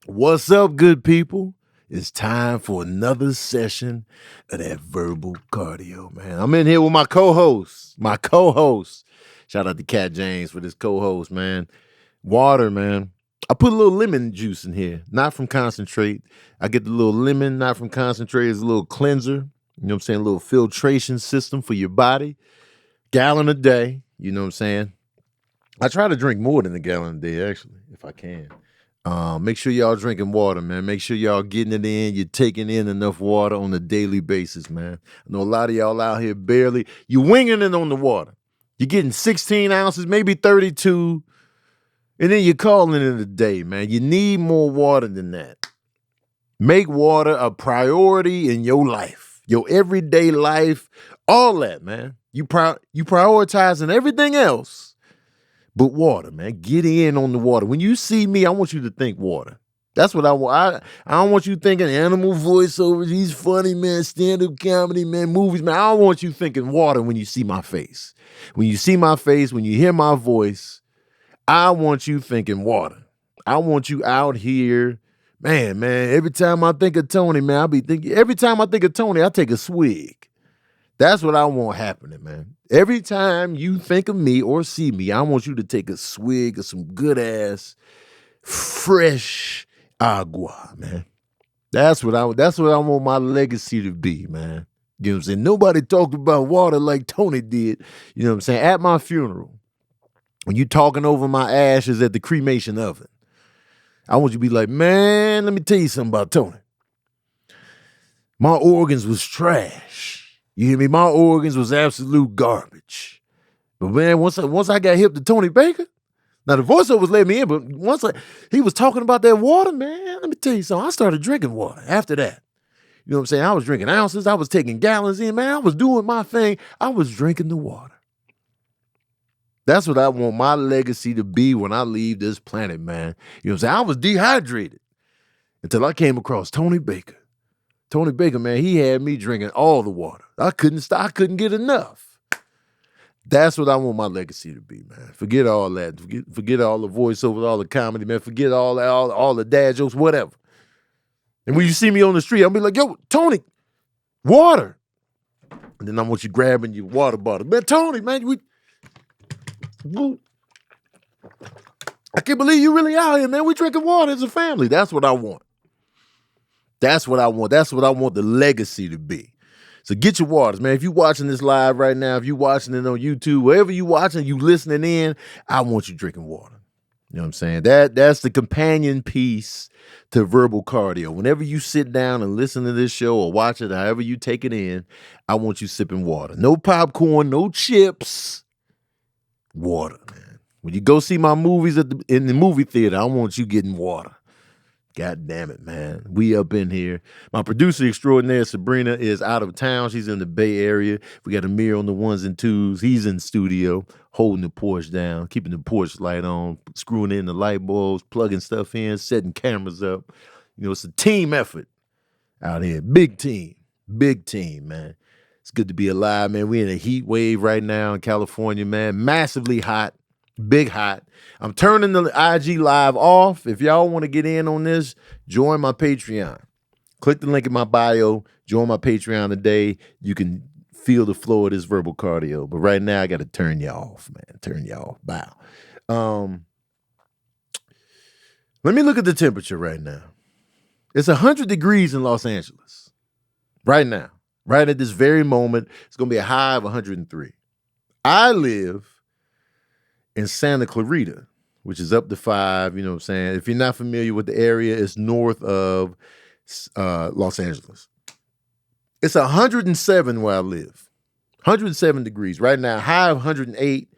What's up, good people? It's time for another session of that verbal cardio, man. I'm in here with my co-host. Shout out to Cat James for this co-host, man. Water, man. I put a little lemon juice in here, not from concentrate. I get the little lemon, not from concentrate. It's a little cleanser. You know what I'm saying? A little filtration system for your body. Gallon a day. You know what I'm saying? I try to drink more than a gallon a day, actually, if I can. Make sure y'all drinking water, man. Make sure y'all getting it in. You're taking in enough water on a daily basis, man. I know a lot of y'all out here barely. You winging it on the water. You're getting 16 ounces, maybe 32, and then you're calling it a day, man. You need more water than that. Make water a priority in your life, your everyday life, all that, man. You prioritizing everything else. But water, man, get in on the water. When you see me, I want you to think water. That's what I want. I don't want you thinking animal voiceovers. He's funny, man. Stand-up comedy, man. Movies, man. I don't want you thinking water when you see my face. When you see my face, when you hear my voice, I want you thinking water. I want you out here, man. Every time I think of Tony, man, I'll be thinking. Every time I think of Tony, I take a swig. That's what I want happening, man. Every time you think of me or see me, I want you to take a swig of some good ass, fresh agua, man. That's what I want my legacy to be, man. You know what I'm saying? Nobody talked about water like Tony did. You know what I'm saying? At my funeral, when you talking over my ashes at the cremation oven, I want you to be like, man, let me tell you something about Tony. My organs was trash. You hear me? My organs was absolute garbage. But man, once I got hip to Tony Baker, now the voiceover was letting me in, but he was talking about that water, man, let me tell you something. I started drinking water after that. You know what I'm saying? I was drinking ounces. I was taking gallons in, man. I was doing my thing. I was drinking the water. That's what I want my legacy to be when I leave this planet, man. You know what I'm saying? I was dehydrated until I came across Tony Baker. Tony Baker, man, he had me drinking all the water. I couldn't stop. I couldn't get enough. That's what I want my legacy to be, man. Forget all that. Forget all the voiceovers, all the comedy, man. Forget all the dad jokes, whatever. And when you see me on the street, I'll be like, yo, Tony, water. And then I want you grabbing your water bottle. Man, Tony, man, I can't believe you really out here, man. We drinking water as a family. That's what I want. That's what I want. That's what I want the legacy to be. So get your waters, man. If you're watching this live right now, if you're watching it on YouTube, wherever you're watching, you listening in, I want you drinking water. You know what I'm saying? That's the companion piece to verbal cardio. Whenever you sit down and listen to this show or watch it, however you take it in, I want you sipping water. No popcorn, no chips. Water, man. When you go see my movies in the movie theater, I want you getting water. God damn it, man. We up in here. My producer extraordinaire, Sabrina, is out of town. She's in the Bay Area. We got Amir on the ones and twos. He's in studio, holding the porch down, keeping the porch light on, screwing in the light bulbs, plugging stuff in, setting cameras up. You know, it's a team effort out here. Big team, man. It's good to be alive, man. We're in a heat wave right now in California, man. Massively hot. Big hot. I'm turning the IG live off. If y'all want to get in on this, join my Patreon. Click the link in my bio. Join my Patreon today. You can feel the flow of this verbal cardio. But right now, I got to turn y'all off, man. Turn y'all off. Bow. Let me look at the temperature right now. It's 100 degrees in Los Angeles. Right now. Right at this very moment. It's going to be a high of 103. I live in Santa Clarita, which is up to 5, you know what I'm saying? If you're not familiar with the area, it's north of Los Angeles. It's 107 where I live. 107 degrees. Right now, high of 108.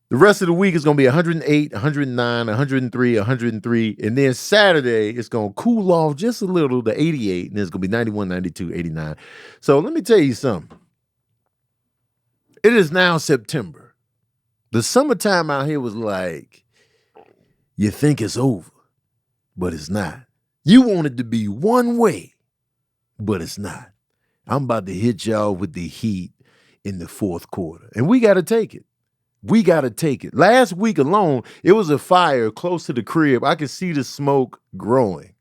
The rest of the week is going to be 108, 109, 103, 103. And then Saturday, it's going to cool off just a little to 88. And it's going to be 91, 92, 89. So let me tell you something. It is now September. The summertime out here was like, you think it's over, but it's not. You want it to be one way, but it's not. I'm about to hit y'all with the heat in the fourth quarter, and we got to take it. We got to take it. Last week alone, it was a fire close to the crib. I could see the smoke growing.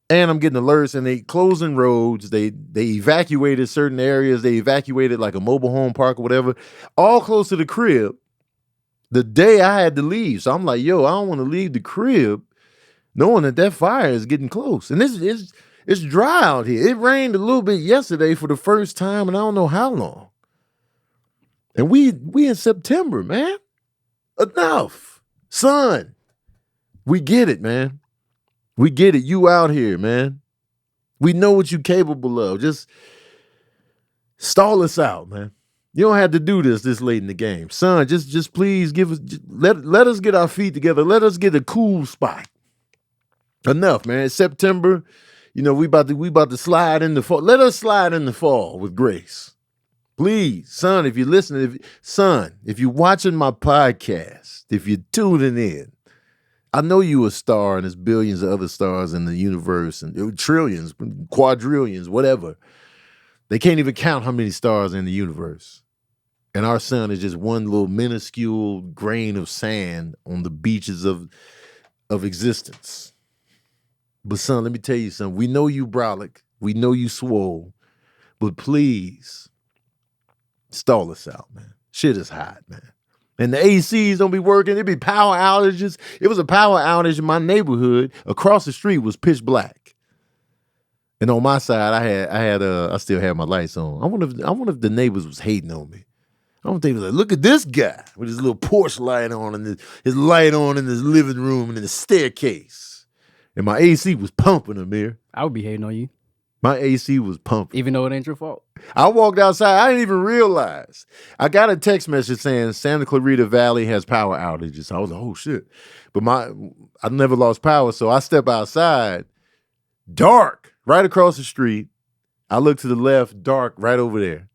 And I'm getting alerts, and they closing roads. They evacuated certain areas. They evacuated like a mobile home park or whatever, all close to the crib. The day I had to leave. So I'm like, yo, I don't want to leave the crib knowing that fire is getting close. And it's dry out here. It rained a little bit yesterday for the first time, and I don't know how long. And we in September, man. Enough. Son, we get it, man. We get it. You out here, man. We know what you're capable of. Just stall us out, man. You don't have to do this late in the game. Son, just please give us, let us get our feet together. Let us get a cool spot. Enough, man. It's September. You know, we about to slide in the fall. Let us slide in the fall with grace. Please, son, if you're listening, if you're watching my podcast, if you're tuning in, I know you a star and there's billions of other stars in the universe and trillions, quadrillions, whatever. They can't even count how many stars in the universe. And our sun is just one little minuscule grain of sand on the beaches of existence. But son, let me tell you something. We know you brolic. We know you swole. But please, stall us out, man. Shit is hot, man. And the ACs don't be working. It be power outages. It was a power outage in my neighborhood. Across the street was pitch black. And on my side, I still had my lights on. I wonder if the neighbors was hating on me. I don't think they was like, look at this guy with his little porch light on and his light on in his living room and in the staircase. And my AC was pumping, Amir. I would be hating on you. My AC was pumping. Even though it ain't your fault. I walked outside. I didn't even realize. I got a text message saying Santa Clarita Valley has power outages. I was like, oh, shit. But I never lost power, so I step outside. Dark, right across the street. I look to the left, dark, right over there.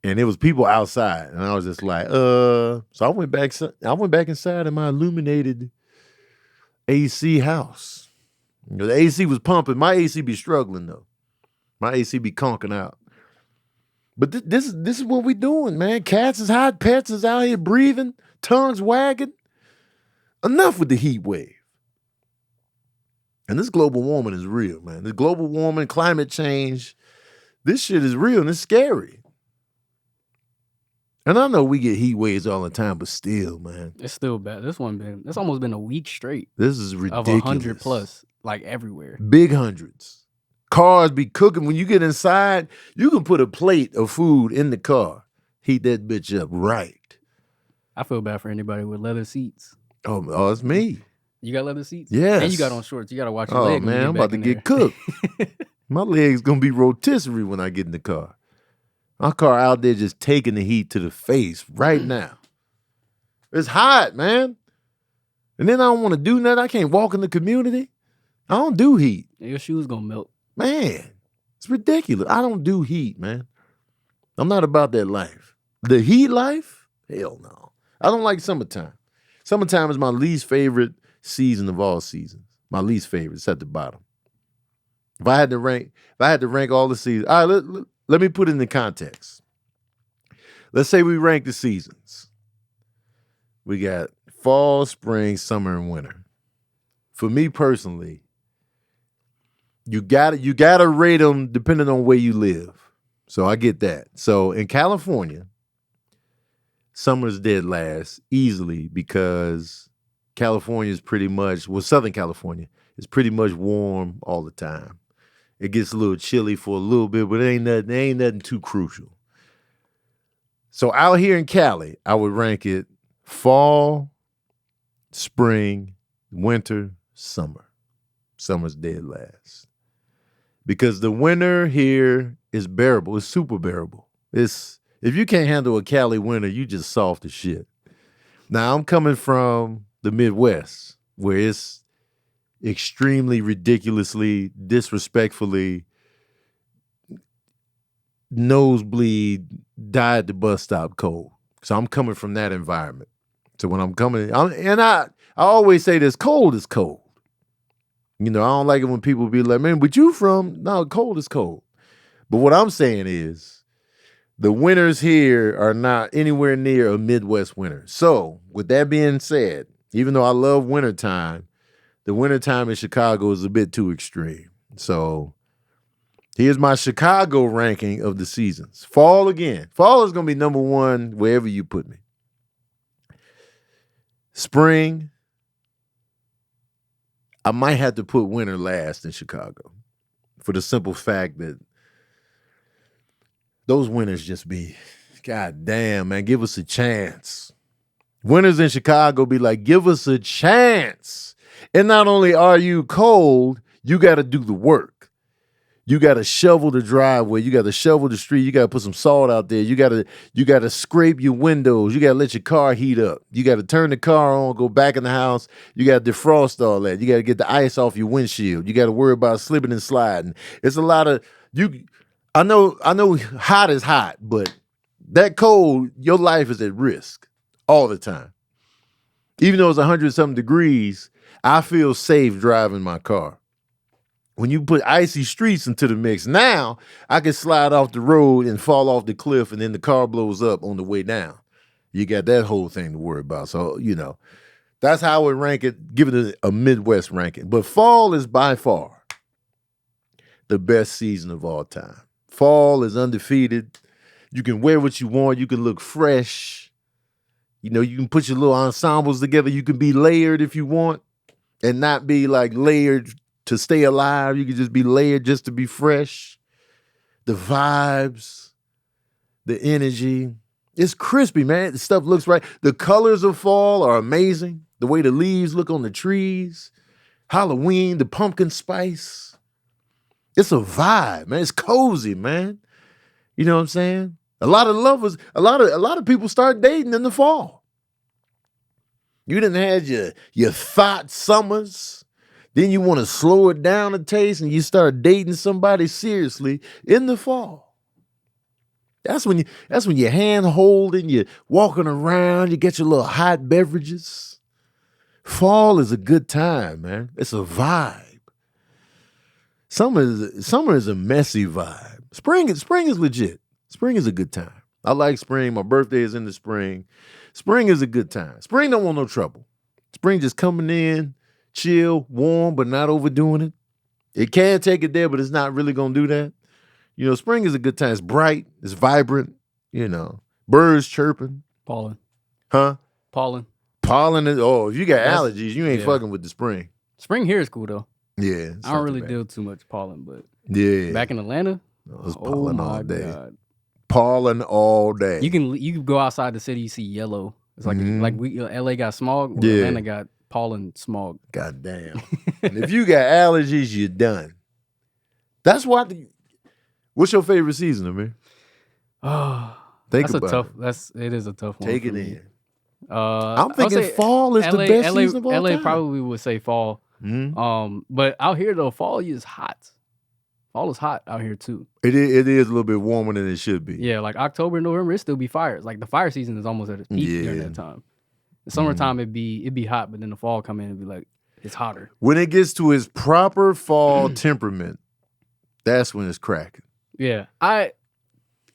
And there was people outside. And I was just like, So I went back inside in my illuminated AC house. You know, the AC was pumping. My AC be struggling, though. My AC be conking out. But this is what we doing, man. Cats is hot. Pets is out here breathing. Tongues wagging. Enough with the heat wave. And this global warming is real, man. This global warming, climate change, this shit is real and it's scary. And I know we get heat waves all the time, but still, man. It's still bad. This almost been a week straight. This is ridiculous. Of 100 plus, like everywhere. Big hundreds. Cars be cooking. When you get inside, you can put a plate of food in the car. Heat that bitch up right. I feel bad for anybody with leather seats. Oh, it's me. You got leather seats? Yes. And you got on shorts. You got to watch your Oh, leg. man, I'm about to get cooked. My leg's going to be rotisserie when I get in the car. My car out there just taking the heat to the face right now. It's hot, man. And then I don't want to do nothing. I can't walk in the community. I don't do heat. Your shoes going to melt. Man, it's ridiculous. I don't do heat, man. I'm not about that life. The heat life? Hell no. I don't like summertime. Summertime is my least favorite season of all seasons. My least favorite. It's at the bottom. If I had to rank all the seasons, all right, let me put it in the context. Let's say we rank the seasons. We got fall, spring, summer, and winter. For me personally, you gotta rate them depending on where you live. So I get that. So in California, summer's dead last easily because California is pretty much, Southern California is pretty much warm all the time. It gets a little chilly for a little bit, but it ain't nothing too crucial. So out here in Cali, I would rank it fall, spring, winter, summer. Summer's dead last. Because the winter here is bearable. It's super bearable. If you can't handle a Cali winter, you just soft as shit. Now, I'm coming from the Midwest, where it's extremely ridiculously, disrespectfully, nosebleed, die at the bus stop cold. So I'm coming from that environment. So when I'm coming, I always say this, cold is cold. You know, I don't like it when people be like, man, but you from, no, cold is cold. But what I'm saying is, the winters here are not anywhere near a Midwest winter. So, with that being said, even though I love wintertime, the wintertime in Chicago is a bit too extreme. So, here's my Chicago ranking of the seasons. Fall again. Fall is going to be number one wherever you put me. Spring, I might have to put winter last in Chicago for the simple fact that those winters just be, God damn, man, give us a chance. Winters in Chicago be like, give us a chance. And not only are you cold, you got to do the work. You got to shovel the driveway. You got to shovel the street. You got to put some salt out there. You got to scrape your windows. You got to let your car heat up. You got to turn the car on, go back in the house. You got to defrost all that. You got to get the ice off your windshield. You got to worry about slipping and sliding. It's a lot of I know hot is hot, but that cold, your life is at risk all the time. Even though it's 100-something degrees, I feel safe driving my car. When you put icy streets into the mix, now I can slide off the road and fall off the cliff, and then the car blows up on the way down. You got that whole thing to worry about. So, that's how I would rank it, give it a Midwest ranking. But fall is by far the best season of all time. Fall is undefeated. You can wear what you want. You can look fresh. You can put your little ensembles together. You can be layered if you want and not be like layered to stay alive. You can just be layered just to be fresh. The vibes, the energy. It's crispy, man. The stuff looks right. The colors of fall are amazing. The way the leaves look on the trees. Halloween, the pumpkin spice. It's a vibe, man. It's cozy, man. You know what I'm saying? A lot of lovers, a lot of people start dating in the fall. You didn't have your thought summers. Then you want to slow it down a taste and you start dating somebody seriously in the fall. That's when you're hand holding, you're walking around, you get your little hot beverages. Fall is a good time, man. It's a vibe. Summer is a messy vibe. Spring is legit. Spring is a good time. I like spring. My birthday is in the spring. Spring is a good time. Spring don't want no trouble. Spring just coming in, chill, warm, but not overdoing it. It can take it there, but it's not really going to do that. Spring is a good time. It's bright. It's vibrant. Birds chirping. Pollen. Huh? Pollen. Pollen is, if you got allergies, you ain't fucking with the spring. Spring here is cool, though. Yeah. I don't really deal too much pollen, but yeah. back in Atlanta, it's pollen all day. God. Pollen all day. You can go outside the city, you see yellow. It's like LA got smog, yeah. Atlanta got pollen smog. God damn. And if you got allergies, you're done. That's why. What's your favorite season, Amir? Oh, Think that's about a tough. it. It is a tough one. Take it me. in. I'm thinking fall is the best season of all LA time. probably would say fall. Mm-hmm. But out here though, fall is hot. Fall is hot out here too. It is a little bit warmer than it should be. Yeah, like October, November, it still be fire. Like the fire season is almost at its peak during that time. The summertime it'd be hot, but then the fall come in and be like it's hotter. When it gets to its proper fall temperament, that's when it's cracking. Yeah.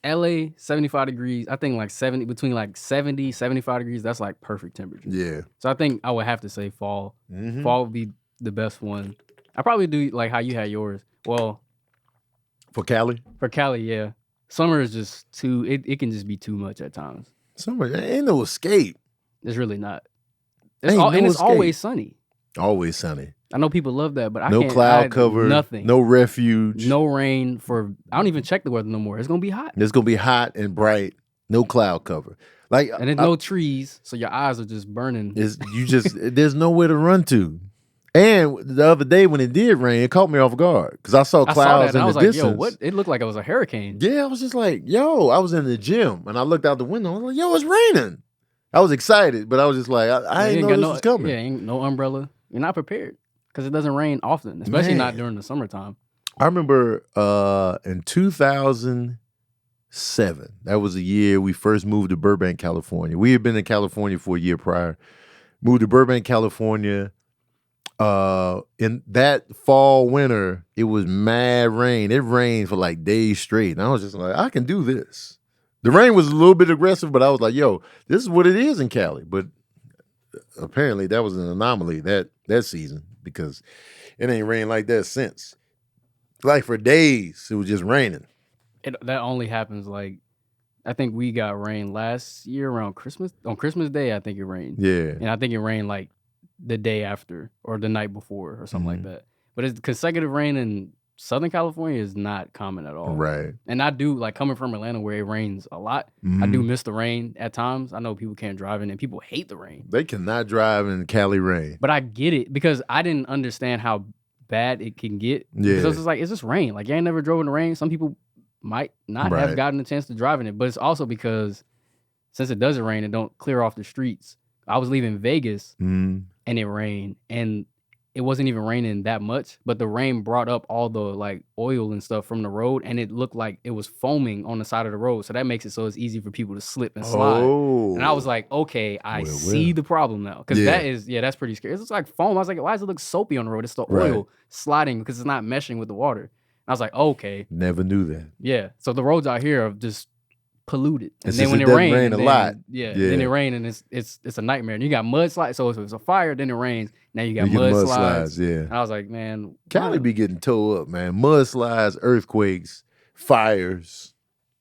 LA 75 degrees. I think like 70 between like 70, 75 degrees. That's like perfect temperature. Yeah. So I think I would have to say fall. Mm-hmm. Fall would be the best one. I probably do like how you had yours. Well, for Cali, yeah. Summer is just too. It can just be too much at times. Summer ain't no escape. It's really not. It's always sunny. Always sunny. I know people love that, but no cloud cover, nothing, no refuge, no rain. I don't even check the weather no more. It's gonna be hot. It's gonna be hot and bright. No cloud cover. And there's no trees, so your eyes are just burning. There's nowhere to run to. And the other day when it did rain, it caught me off guard because I saw clouds in the distance. Yo, what? It looked like it was a hurricane. Yeah, I was just like, yo, I was in the gym and I looked out the window. I was like, yo, it's raining. I was excited, but I was just like, I didn't know this was coming. Yeah, ain't no umbrella. You're not prepared because it doesn't rain often, especially not during the summertime. I remember in 2007, that was the year we first moved to Burbank, California. We had been in California for a year prior. Moved to Burbank, California. In that fall, winter, it was mad rain. It rained for like days straight. And I was just like, I can do this. The rain was a little bit aggressive, but I was like, yo, this is what it is in Cali. But apparently that was an anomaly that season because it ain't rained like that since. Like for days, it was just raining. That only happens like, I think we got rain last year around Christmas. On Christmas Day, I think it rained. Yeah. And I think it rained like the day after or the night before or something like that. But it's consecutive rain in Southern California is not common at all. Right. And I do, like, coming from Atlanta where it rains a lot, I do miss the rain at times. I know people can't drive in and people hate the rain. They cannot drive in Cali rain. But I get it because I didn't understand how bad it can get. Yeah. Because it's like, it's just rain. Like, you ain't never drove in the rain. Some people might not have gotten a chance to drive in it. But it's also because since it doesn't rain, it don't clear off the streets. I was leaving Vegas and it rained. And it wasn't even raining that much, but the rain brought up all the like oil and stuff from the road, and it looked like it was foaming on the side of the road. So that makes it so it's easy for people to slip and slide. Oh. And I was like, okay, I see the problem now. Because that's pretty scary. It's like foam. I was like, why does it look soapy on the road? It's the oil sliding because it's not meshing with the water. And I was like, okay. Never knew that. Yeah. So the roads out here are just polluted. And it's then when it rains rains, a lot. Then it rains and it's a nightmare. And you got mudslides. So if it's a fire, then it rains. Now you got mudslides. Yeah. And I was like, man, Cali be getting towed up, man. Mudslides, earthquakes, fires.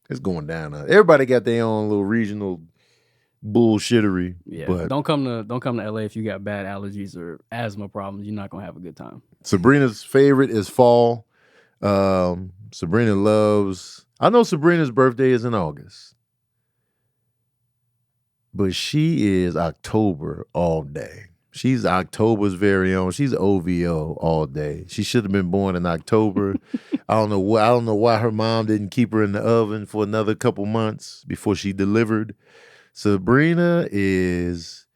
It's going down. Everybody got their own little regional bullshittery. Yeah. But don't come to LA if you got bad allergies or asthma problems. You're not gonna have a good time. Sabrina's favorite is fall. Sabrina loves. I know Sabrina's birthday is in August, but she is October all day. She's October's very own. She's OVO all day. She should have been born in October. I don't know why her mom didn't keep her in the oven for another couple months before she delivered. Sabrina is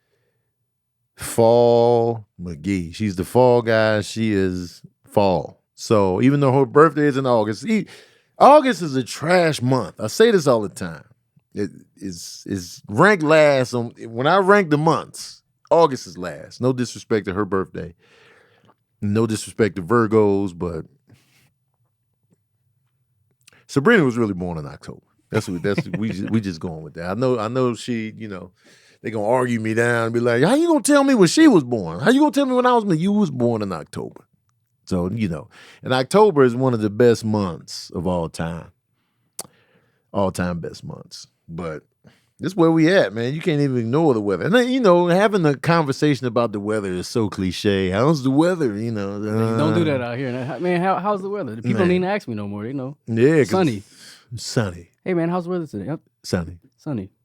fall McGee. She's the fall guy. She is fall. So even though her birthday is in August, August is a trash month. I say this all the time. It is ranked last when I rank the months. August is last. No disrespect to her birthday. No disrespect to Virgos, but Sabrina was really born in October. We just going with that. I know she, they gonna argue me down and be like, how you gonna tell me when she was born? How you gonna tell me when I was born? You was born in October. So, and October is one of the best months of all time. All-time best months. But this is where we at, man. You can't even ignore the weather. And then, having a conversation about the weather is so cliche. How's the weather? Don't do that out here. Man, how's the weather? The people don't need to ask me no more. Yeah. Sunny. Hey, man, how's the weather today? Sunny.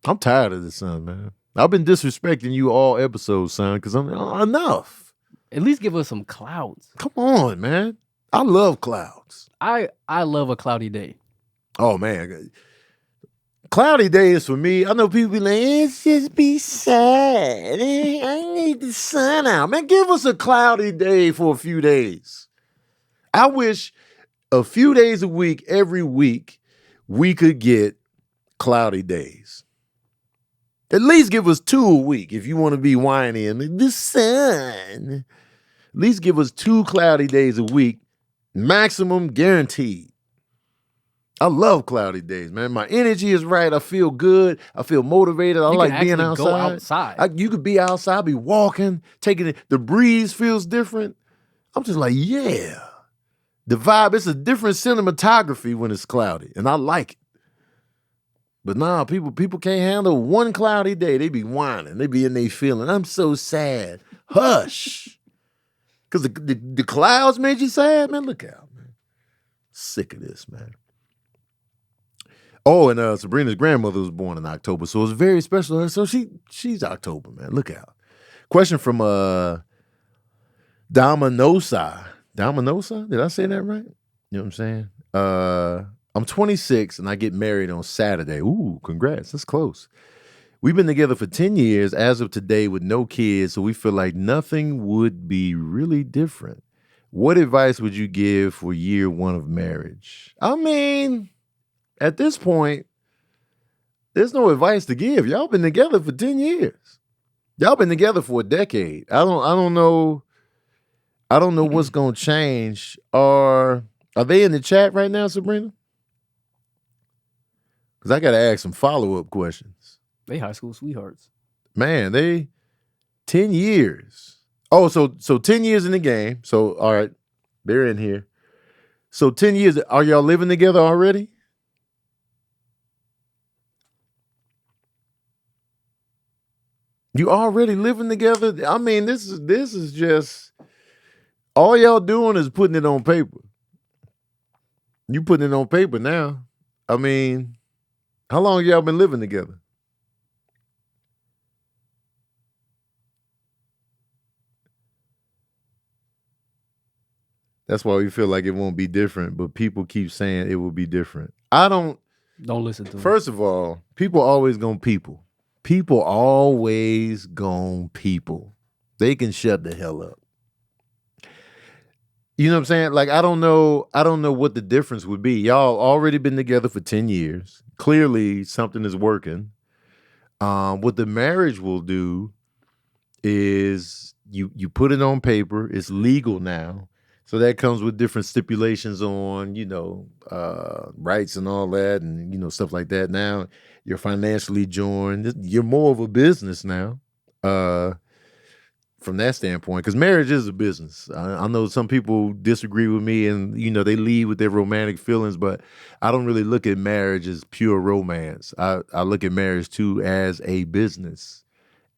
I'm tired of the sun, man. I've been disrespecting you all episodes, son, because I'm enough. At least give us some clouds. Come on, man. I love clouds. I love a cloudy day. Oh, man. Cloudy days for me, I know people be like, it's just be sad. I need the sun out. Man, give us a cloudy day for a few days. I wish a few days a week, every week, we could get cloudy days. At least give us 2 a week if you want to be whiny and the sun. At least give us 2 cloudy days a week, maximum guaranteed. I love cloudy days, man. My energy is right. I feel good. I feel motivated. I like being outside. Go outside. You could be outside, be walking, taking it. The breeze feels different. I'm just like, yeah. The vibe, it's a different cinematography when it's cloudy, and I like it. But nah, people can't handle one cloudy day. They be whining. They be in their feeling. I'm so sad. Hush. Because the clouds made you sad, man. Look out, man. Sick of this, man. Oh, and Sabrina's grandmother was born in October, so it was very special to her. So she's October, man. Look out. Question from Dominosa. Dominosa? Did I say that right? You know what I'm saying? I'm 26 and I get married on Saturday. Ooh, congrats. That's close. We've been together for 10 years as of today with no kids, so we feel like nothing would be really different. What advice would you give for year 1 of marriage? I mean, at this point, there's no advice to give. Y'all been together for 10 years. Y'all been together for a decade. I don't know what's gonna change. Are they in the chat right now, Sabrina? Because I got to ask some follow-up questions. They high school sweethearts. Man, they 10 years. Oh, so 10 years in the game. So, all right, they're in here. So 10 years. Are y'all living together already? You already living together? I mean, this is just all y'all doing is putting it on paper. You putting it on paper now. I mean, how long y'all been living together? That's why we feel like it won't be different, but people keep saying it will be different. Don't listen to them. First of all, people always gonna people. People always gonna people. They can shut the hell up. You know what I'm saying? Like, I don't know what the difference would be. Y'all already been together for 10 years. Clearly something is working. What the marriage will do is you put it on paper. It's legal now. So that comes with different stipulations on, rights and all that and, stuff like that. Now you're financially joined. You're more of a business now from that standpoint, because marriage is a business. I know some people disagree with me and, they lead with their romantic feelings, but I don't really look at marriage as pure romance. I look at marriage too as a business.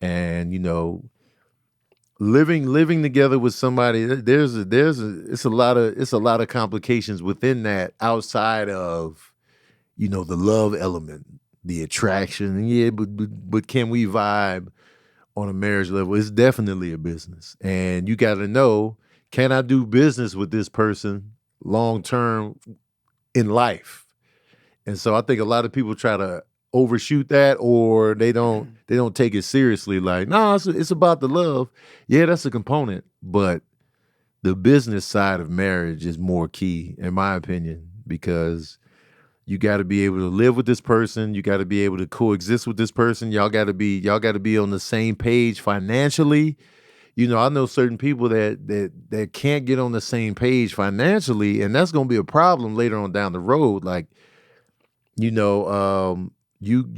And, living together with somebody, it's a lot of complications within that, outside of the love element, the attraction. Yeah, but can we vibe on a marriage level? It's definitely a business, and you got to know, can I do business with this person long term in life? And so I think a lot of people try to overshoot that, or they don't take it seriously. Like, no, it's about the love. Yeah, that's a component, but the business side of marriage is more key, in my opinion, because you got to be able to live with this person. You got to be able to coexist with this person. Y'all got to be on the same page financially. I know certain people that can't get on the same page financially, and that's going to be a problem later on down the road. Like, you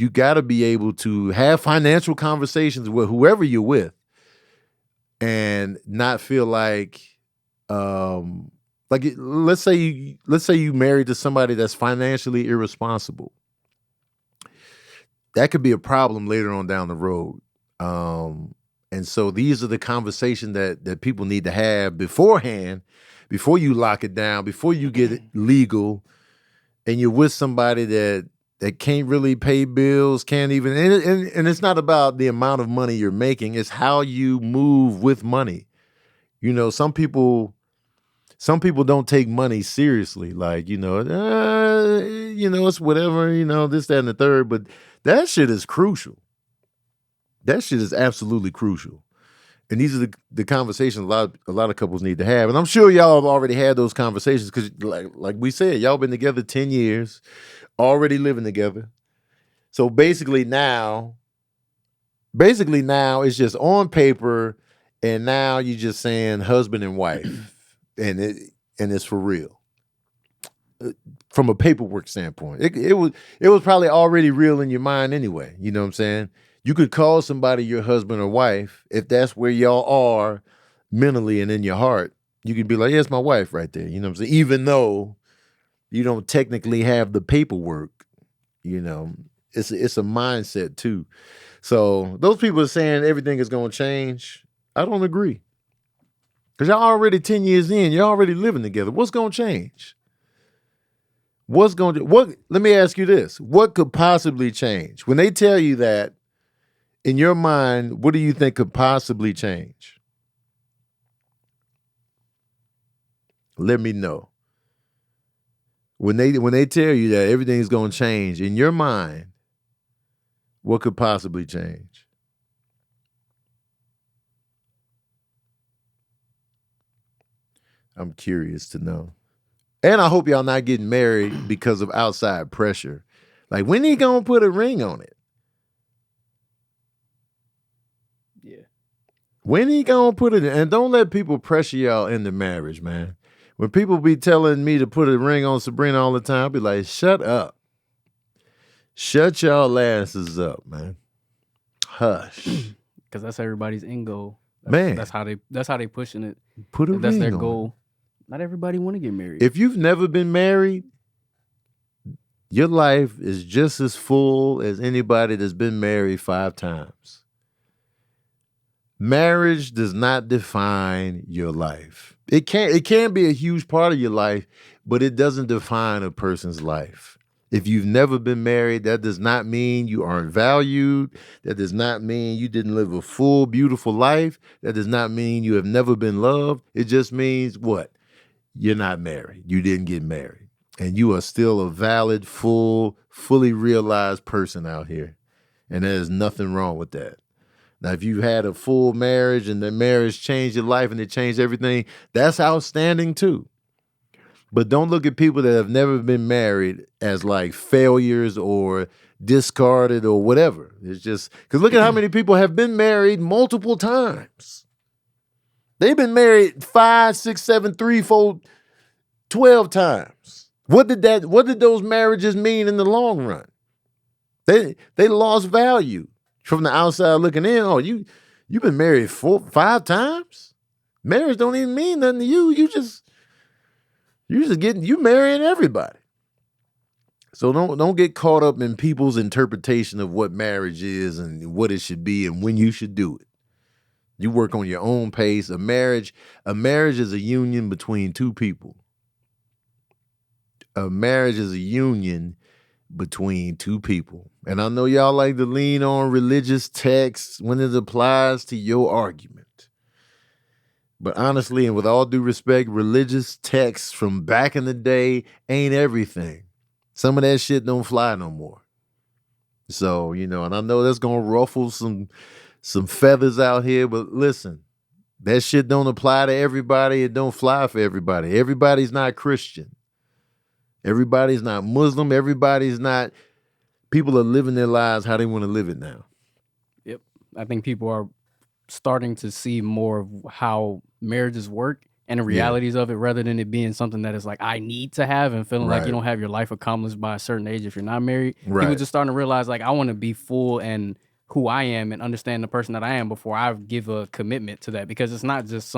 got to be able to have financial conversations with whoever you're with, and not feel like, let's say you married to somebody that's financially irresponsible. That could be a problem later on down the road. And so these are the conversations that people need to have beforehand, before you lock it down, before you get it legal, and you're with somebody that can't really pay bills, can't even, and it's not about the amount of money you're making, it's how you move with money. Some people don't take money seriously. Like, it's whatever, this, that, and the third, but that shit is crucial. That shit is absolutely crucial. And these are the conversations a lot of couples need to have. And I'm sure y'all have already had those conversations, because like we said, y'all been together 10 years, already living together. So basically now it's just on paper, and now you're just saying husband and wife, and it's for real. From a paperwork standpoint, it was probably already real in your mind anyway. You know what I'm saying? You could call somebody your husband or wife if that's where y'all are mentally and in your heart. You could be like, yeah, it's my wife right there. You know what I'm saying? Even though you don't technically have the paperwork, it's a mindset too. So those people are saying everything is going to change. I don't agree. Because y'all already 10 years in, you're already living together. What's going to change? Let me ask you this. What could possibly change? When they tell you that, in your mind, what do you think could possibly change? Let me know. When they tell you that everything's going to change, in your mind, what could possibly change? I'm curious to know. And I hope y'all not getting married because of outside pressure. Like, when he gonna put a ring on it? Yeah. When he gonna put it in? And don't let people pressure y'all into marriage, man. When people be telling me to put a ring on Sabrina all the time, I'll be like, shut up. Shut y'all asses up, man. Hush. Because that's everybody's end goal. Man. That's how they pushing it. Put a if that's ring their on goal. Not everybody want to get married. If you've never been married, your life is just as full as anybody that's been married 5 times. Marriage does not define your life. It can be a huge part of your life, but it doesn't define a person's life. If you've never been married, that does not mean you aren't valued. That does not mean you didn't live a full, beautiful life. That does not mean you have never been loved. It just means what? You're not married. You didn't get married. And you are still a valid, fully realized person out here. And there's nothing wrong with that. Now, if you had a full marriage and the marriage changed your life and it changed everything, that's outstanding too. But don't look at people that have never been married as like failures or discarded or whatever. It's just because look at how many people have been married multiple times. They've been married 5, 6, 7, 3, 4, 12 times. What did those marriages mean in the long run? They lost value. From the outside looking in, oh, you've been married 4, 5 times? Marriage don't even mean nothing to you. You marrying everybody. So don't get caught up in people's interpretation of what marriage is and what it should be and when you should do it. You work on your own pace. A marriage is a union between 2 people. A marriage is a union between 2 people. And I know y'all like to lean on religious texts when it applies to your argument. But honestly, and with all due respect, religious texts from back in the day ain't everything. Some of that shit don't fly no more. So, and I know that's going to ruffle some feathers out here, but listen, that shit don't apply to everybody. It don't fly for everybody. Everybody's not Christian. Everybody's not Muslim. Everybody's not. People are living their lives how they want to live it now. Yep. I think people are starting to see more of how marriages work and the realities of it rather than it being something that is like, I need to have and feeling like you don't have your life accomplished by a certain age if you're not married. People just starting to realize like, I want to be full and who I am and understand the person that I am before I give a commitment to that, because it's not just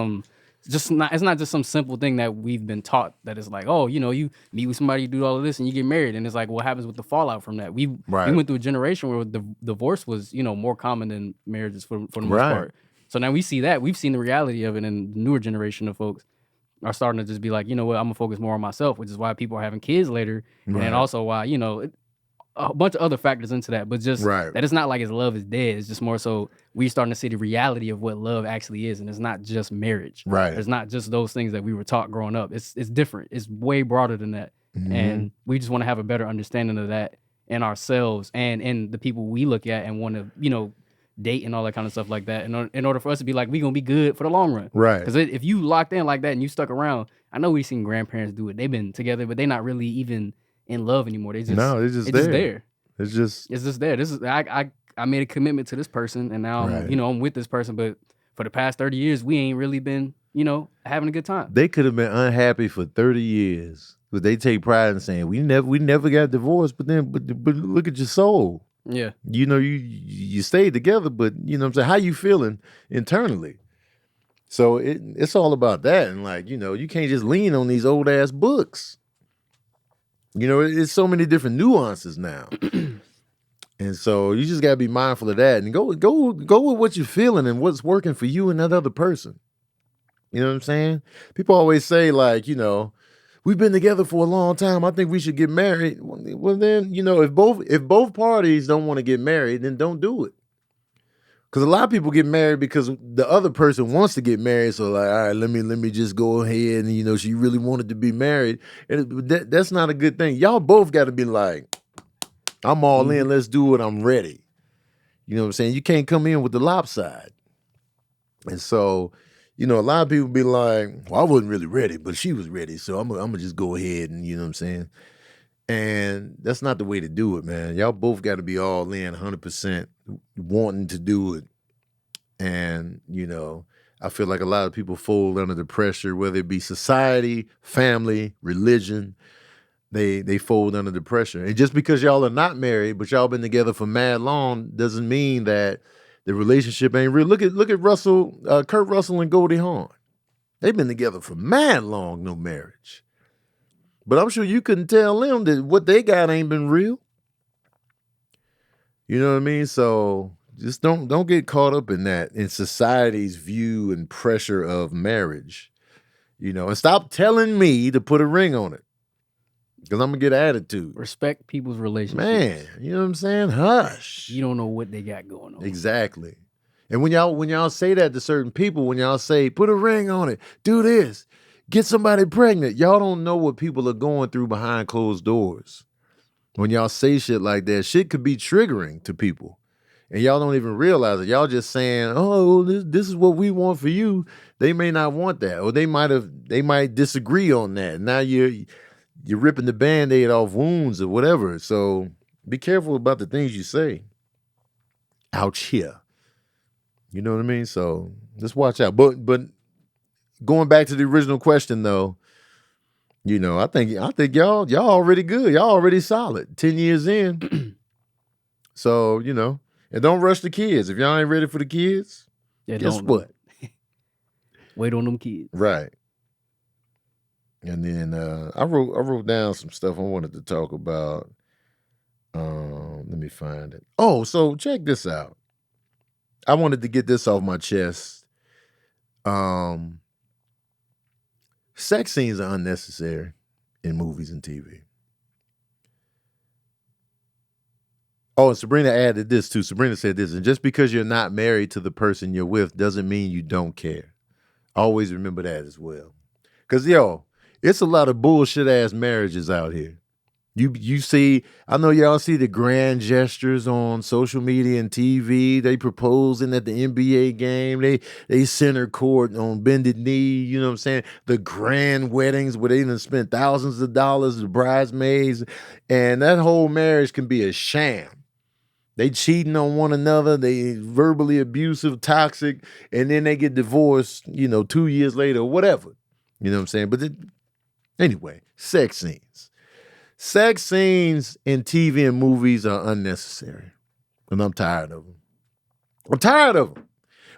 it's not just some simple thing that we've been taught that is like, oh, you meet with somebody, you do all of this and you get married. And it's like, what happens with the fallout from that? We went through a generation where the divorce was, more common than marriages for the most part. So now we see that. We've seen the reality of it, and the newer generation of folks are starting to just be like, you know what, I'm going to focus more on myself, which is why people are having kids later. And then also why, a bunch of other factors into that, but just that it's not like his love is dead. It's just more so we're starting to see the reality of what love actually is, and it's not just marriage. It's not just those things that we were taught growing up. It's different. It's way broader than that, and we just want to have a better understanding of that in ourselves and in the people we look at and want to, date and all that kind of stuff like that. In order for us to be like, we gonna be good for the long run, Because if you locked in like that and you stuck around, I know we've seen grandparents do it. They've been together, but they're not really even in love anymore. It's just there. It's just there. This is I made a commitment to this person, and now I'm with this person. But for the past 30 years, we ain't really been having a good time. They could have been unhappy for 30 years, but they take pride in saying we never got divorced. But look at your soul. Yeah, you stayed together, but what I'm saying, how you feeling internally? So it's all about that, and like you can't just lean on these old ass books. It's so many different nuances now. And so you just gotta be mindful of that and go with what you're feeling and what's working for you and that other person. You know what I'm saying? People always say like, we've been together for a long time, I think we should get married. Well then, if both parties don't want to get married, then don't do it. Because a lot of people get married because the other person wants to get married. So like, all right, let me just go ahead and she really wanted to be married. And that's not a good thing. Y'all both got to be like, I'm all in. Let's do it. I'm ready. You know what I'm saying? You can't come in with the lopside. And so, a lot of people be like, well, I wasn't really ready, but she was ready. So I'm gonna just go ahead and you know what I'm saying? And that's not the way to do it, man. Y'all both got to be all in 100% wanting to do it. And, I feel like a lot of people fold under the pressure, whether it be society, family, religion. they fold under the pressure. And just because y'all are not married, but y'all been together for mad long, doesn't mean that the relationship ain't real. Look at Russell, Kurt Russell and Goldie Hawn. They've been together for mad long, no marriage. But I'm sure you couldn't tell them that what they got ain't been real. You know what I mean? So just don't get caught up in that, in society's view and pressure of marriage. You know, and stop telling me to put a ring on it. Because I'm going to get attitude. Respect people's relationships. Man, you know what I'm saying? Hush. You don't know what they got going on. Exactly. And when y'all say that to certain people, when y'all say, put a ring on it, do this, get somebody pregnant, y'all don't know what people are going through behind closed doors. When y'all say shit like that, shit could be triggering to people. And y'all don't even realize it. Y'all just saying, oh, this is what we want for you. They may not want that. Or they might disagree on that. Now you're ripping the Band-Aid off wounds or whatever. So be careful about the things you say. Ouch here. You know what I mean? So just watch out. But going back to the original question though, you know, I think y'all already good. Y'all already solid. 10 years in. So, you know, and don't rush the kids. If y'all ain't ready for the kids, guess what? Wait on them kids. Right. And then I wrote down some stuff I wanted to talk about. Let me find it. Oh, so check this out. I wanted to get this off my chest. Sex scenes are unnecessary in movies and TV. Oh, and Sabrina added this too. Sabrina said this, and just because you're not married to the person you're with doesn't mean you don't care. Always remember that as well. Because, it's a lot of bullshit ass marriages out here. You see, I know y'all see the grand gestures on social media and TV. They proposing at the NBA game. They center court on bended knee. You know what I'm saying? The grand weddings where they done spent thousands of dollars, the bridesmaids, and that whole marriage can be a sham. They cheating on one another. They verbally abusive, toxic, and then they get divorced, 2 years later or whatever. You know what I'm saying? But anyway, sex scenes. Sex scenes in TV and movies are unnecessary. And I'm tired of them.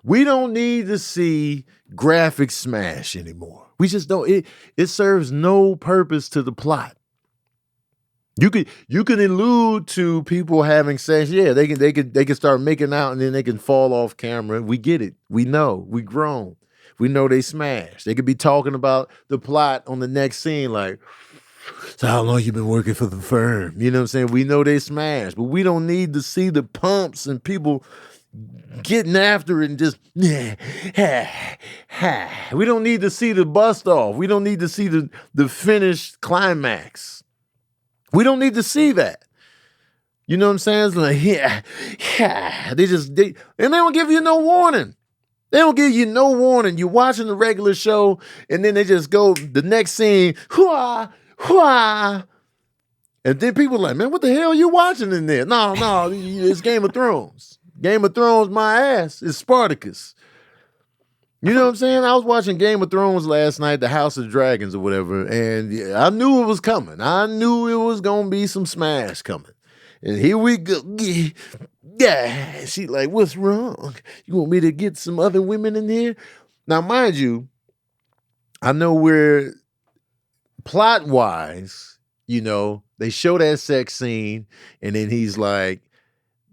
We don't need to see graphic smash anymore. We just don't. It serves no purpose to the plot. You can allude to people having sex. Yeah, they can start making out and then they can fall off camera. We get it. We know. We grown. We know they smash. They could be talking about the plot on the next scene, like, so how long you been working for the firm? You know what I'm saying? We know they smash, but we don't need to see the pumps and people getting after it and just, we don't need to see the bust off. We don't need to see the finished climax. We don't need to see that. You know what I'm saying? It's like, and they don't give you no warning. They don't give you no warning. You're watching the regular show, and then they just go the next scene, hua. And then people are like, man, what the hell are you watching in there? No, it's Game of Thrones. Game of Thrones, my ass. It's Spartacus. You know what I'm saying? I was watching Game of Thrones last night, the House of Dragons or whatever, and I knew it was coming. I knew it was going to be some smash coming. And here we go. Yeah. She like, what's wrong? You want me to get some other women in here? Now, mind you, I know we're plot-wise, they show that sex scene, and then he's like,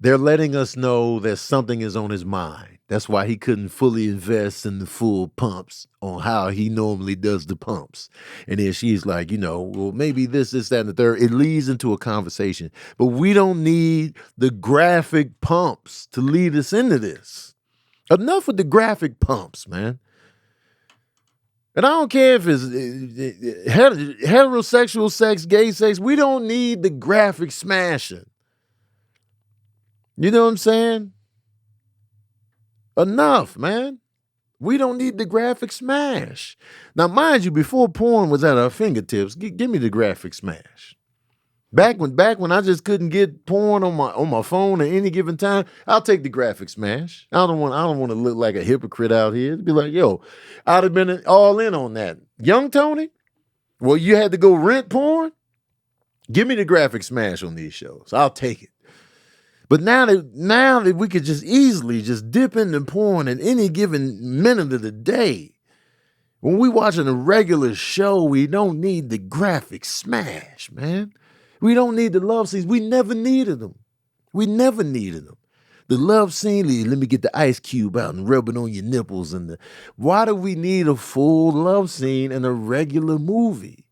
they're letting us know that something is on his mind. That's why he couldn't fully invest in the full pumps on how he normally does the pumps. And then she's like, well, maybe this, that, and the third. It leads into a conversation. But we don't need the graphic pumps to lead us into this. Enough with the graphic pumps, man. And I don't care if it's heterosexual sex, gay sex. We don't need the graphic smashing. You know what I'm saying? Enough, man. We don't need the graphic smash. Now, mind you, before porn was at our fingertips, give me the graphic smash. Back when I just couldn't get porn on my phone at any given time, I'll take the graphic smash. I don't want to look like a hypocrite out here. It'd be like, I'd have been all in on that. Young Tony? Well, you had to go rent porn? Give me the graphic smash on these shows. I'll take it. But now that we could just easily just dip into porn at any given minute of the day, when we watching a regular show, we don't need the graphic smash, man. We don't need the love scenes. We never needed them. We never needed them. The love scene, let me get the ice cube out and rub it on your nipples. Why do we need a full love scene in a regular movie?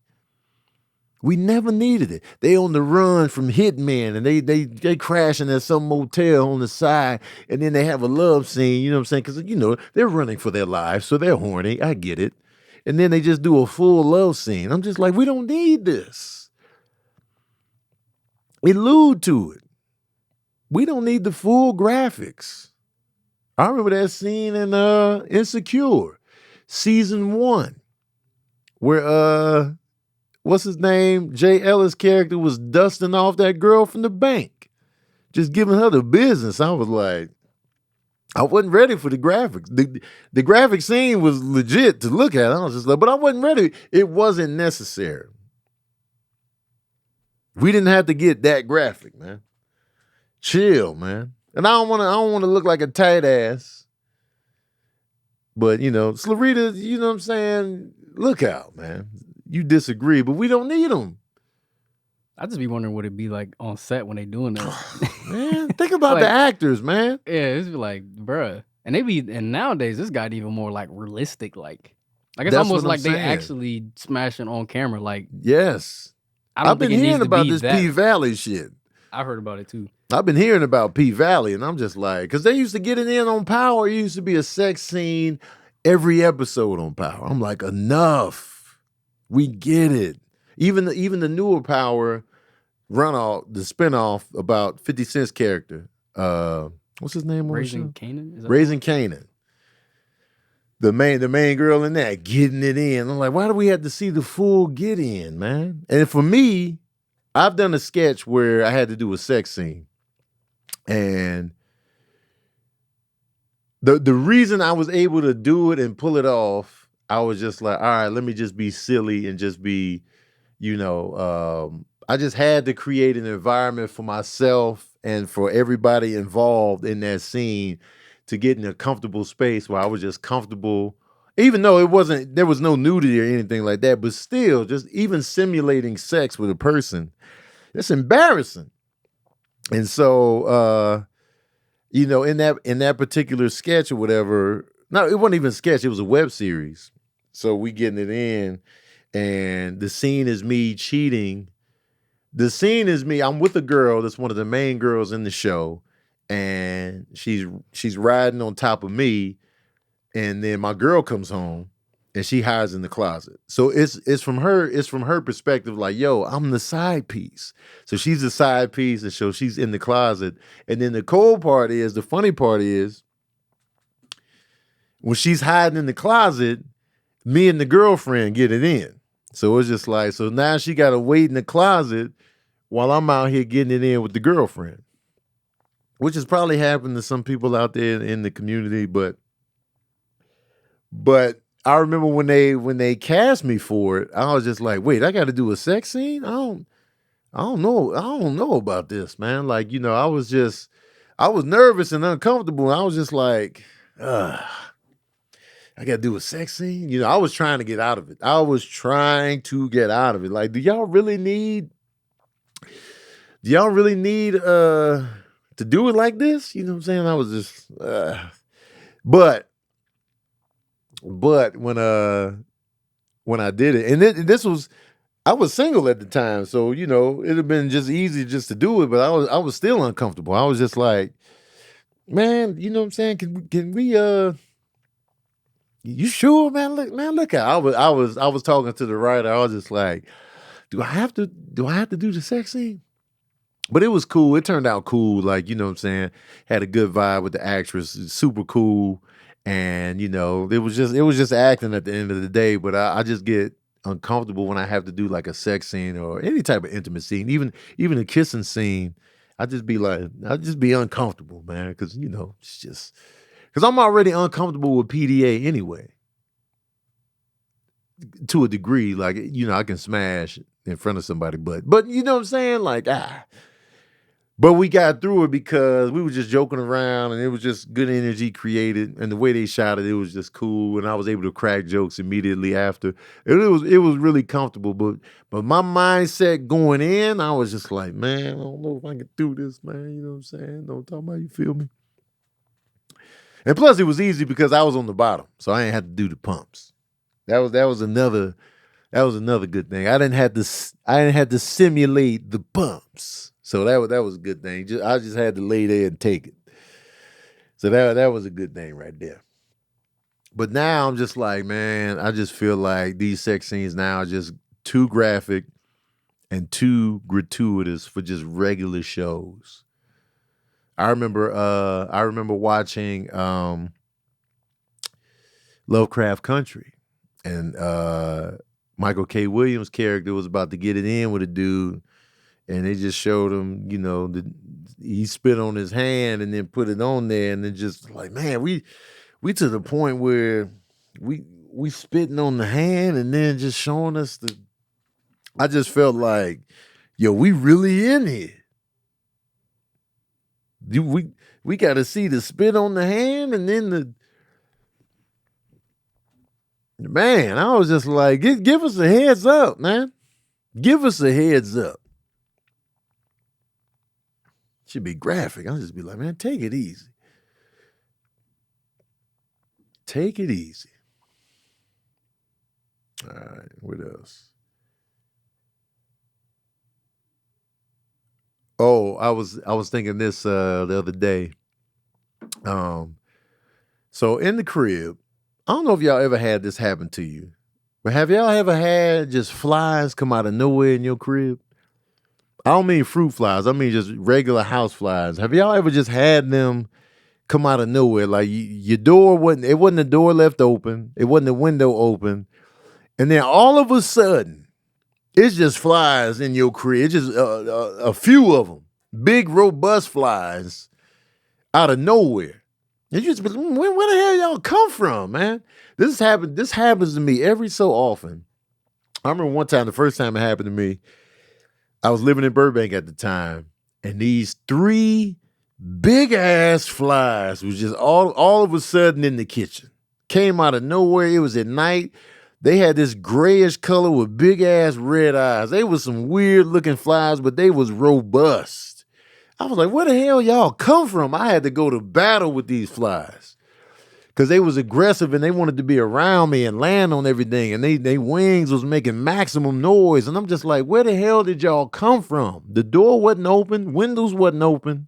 We never needed it. They on the run from hitmen and they crashing at some motel on the side, and then they have a love scene, you know what I'm saying? Because, you know, they're running for their lives, so they're horny. I get it. And then they just do a full love scene. I'm just like, we don't need this. Allude to it. We don't need the full graphics. I remember that scene in Insecure, season 1, where what's his name? Jay Ellis' character was dusting off that girl from the bank, just giving her the business. I was like, I wasn't ready for the graphics. The graphic scene was legit to look at. I was just like, but I wasn't ready. It wasn't necessary. We didn't have to get that graphic, man. Chill, man. And I don't want to look like a tight ass. But, you know, Slarita, you know what I'm saying? Look out, man. You disagree, but we don't need them. I just be wondering what it'd be like on set when they doing that. Man, think about Like, the actors, man. Yeah, it's like, bruh. And nowadays this got even more like realistic. Like it's That's almost what I'm like they saying. actually smashing on camera. Like, Yes. I don't I've been think it needs hearing to about be this that. P Valley shit. I heard about it too. I've been hearing about P Valley, and I'm just like, because they used to get it in on Power. It used to be a sex scene every episode on Power. I'm like, enough. We get it. Even the newer Power runoff, the spinoff about 50 Cent's character. What's his name? Raising Kanan? Raising Kanan. The main girl in that getting it in. I'm like, why do we have to see the full get in, man? And for me, I've done a sketch where I had to do a sex scene. And the reason I was able to do it and pull it off, I was just like, all right, let me just be silly and just be, you know, I just had to create an environment for myself and for everybody involved in that scene to get in a comfortable space where I was just comfortable, even though there was no nudity or anything like that, but still just even simulating sex with a person, it's embarrassing. And so, you know, in that particular sketch or whatever, no, it wasn't even a sketch, it was a web series. So we getting it in, and the scene is me cheating. The scene is me, I'm with a girl that's one of the main girls in the show, and she's riding on top of me, and then my girl comes home and she hides in the closet. So it's from her perspective, like, yo, I'm the side piece. So she's the side piece, and so she's in the closet. And then the funny part is, when she's hiding in the closet, me and the girlfriend get it in. So it's just like, so now she got to wait in the closet while I'm out here getting it in with the girlfriend, which has probably happened to some people out there in the community. But I remember when they cast me for it, I was just like, wait, I got to do a sex scene? I don't know about this, man. Like, you know, I was nervous and uncomfortable. I was just like, I got to do a sex scene. You know, I was trying to get out of it. Like, do y'all really need to do it like this? You know what I'm saying? I was just, but when I did it, and I was single at the time, so, you know, it'd have been just easy just to do it, but I was still uncomfortable. I was just like, man, you know what I'm saying? Can we you sure, man? Look out. I was talking to the writer. I was just like, do I have to do the sex scene? But it was cool. It turned out cool. Like, you know what I'm saying? Had a good vibe with the actress. Super cool. And, you know, it was just acting at the end of the day. But I just get uncomfortable when I have to do like a sex scene or any type of intimate scene, even a kissing scene. I just be uncomfortable, man. Because, you know, it's just because I'm already uncomfortable with PDA anyway. to a degree, like, you know, I can smash in front of somebody, but you know what I'm saying? Like, But we got through it because we were just joking around and it was just good energy created. And the way they shot it, it was just cool. And I was able to crack jokes immediately after. It was really comfortable. But my mindset going in, I was just like, man, I don't know if I can do this, man. You know what I'm saying? Don't talk about, you feel me? And plus it was easy because I was on the bottom. So I ain't had to do the pumps. That was another good thing. I didn't have to simulate the bumps. So that was a good thing. I just had to lay there and take it. So that was a good thing right there. But now I'm just like, man, I just feel like these sex scenes now are just too graphic and too gratuitous for just regular shows. I remember watching Lovecraft Country, and Michael K. Williams' character was about to get it in with a dude, and they just showed him, you know, he spit on his hand and then put it on there, and then just like, man, we to the point where we spitting on the hand and then just showing us I just felt like, yo, we really in here. We got to see the spit on the hand and then man, I was just like, give us a heads up, man. Give us a heads up. Should be graphic. I'll just be like, man, take it easy. Take it easy. All right, what else? Oh, I was thinking this the other day. So in the crib, I don't know if y'all ever had this happen to you, but have y'all ever had just flies come out of nowhere in your crib? I don't mean fruit flies. I mean just regular house flies. Have y'all ever just had them come out of nowhere? Like your door wasn't the door left open. It wasn't the window open. And then all of a sudden, it's just flies in your crib. It's just a few of them. Big, robust flies out of nowhere. And you just be like, where the hell y'all come from, man? This happens to me every so often. I remember one time, the first time it happened to me, I was living in Burbank at the time, and these 3 big ass flies was just all of a sudden in the kitchen. Came out of nowhere. It was at night. They had this grayish color with big ass red eyes. They was some weird looking flies, but they was robust. I was like, where the hell y'all come from? I had to go to battle with these flies because they was aggressive and they wanted to be around me and land on everything. And they wings was making maximum noise. And I'm just like, where the hell did y'all come from? The door wasn't open. Windows wasn't open.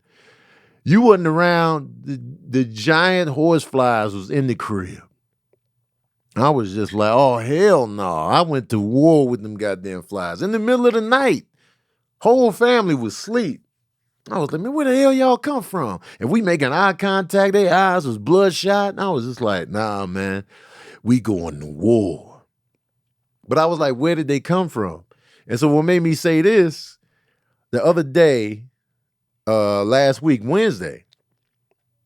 You wasn't around. The giant horse flies was in the crib. I was just like, oh, hell no. I went to war with them goddamn flies. In the middle of the night, whole family was asleep. I was like, man, where the hell y'all come from? And we making eye contact. Their eyes was bloodshot. And I was just like, nah, man, we going to war. But I was like, where did they come from? And so what made me say this, the other day, last week, Wednesday,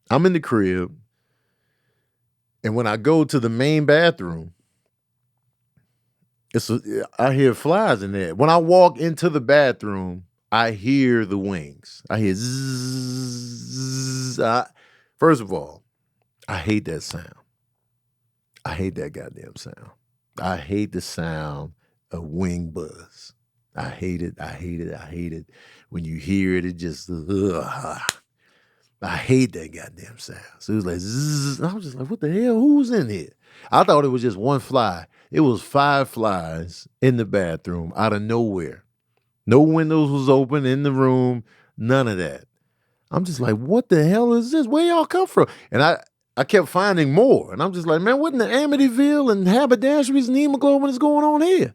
I'm in the crib. And when I go to the main bathroom, I hear flies in there. When I walk into the bathroom, I hear the wings. I hear zzz. First of all, I hate that sound. I hate that goddamn sound. I hate the sound of wing buzz. I hate it. I hate it. I hate it. When you hear it, it just, I hate that goddamn sound. So it was like, zzz, and I was just like, what the hell? Who's in here? I thought it was just one fly. It was 5 flies in the bathroom out of nowhere. No windows was open in the room. None of that. I'm just like, what the hell is this? Where y'all come from? And I kept finding more. And I'm just like, man, what in the Amityville and haberdasheries and hemoglobin is going on here?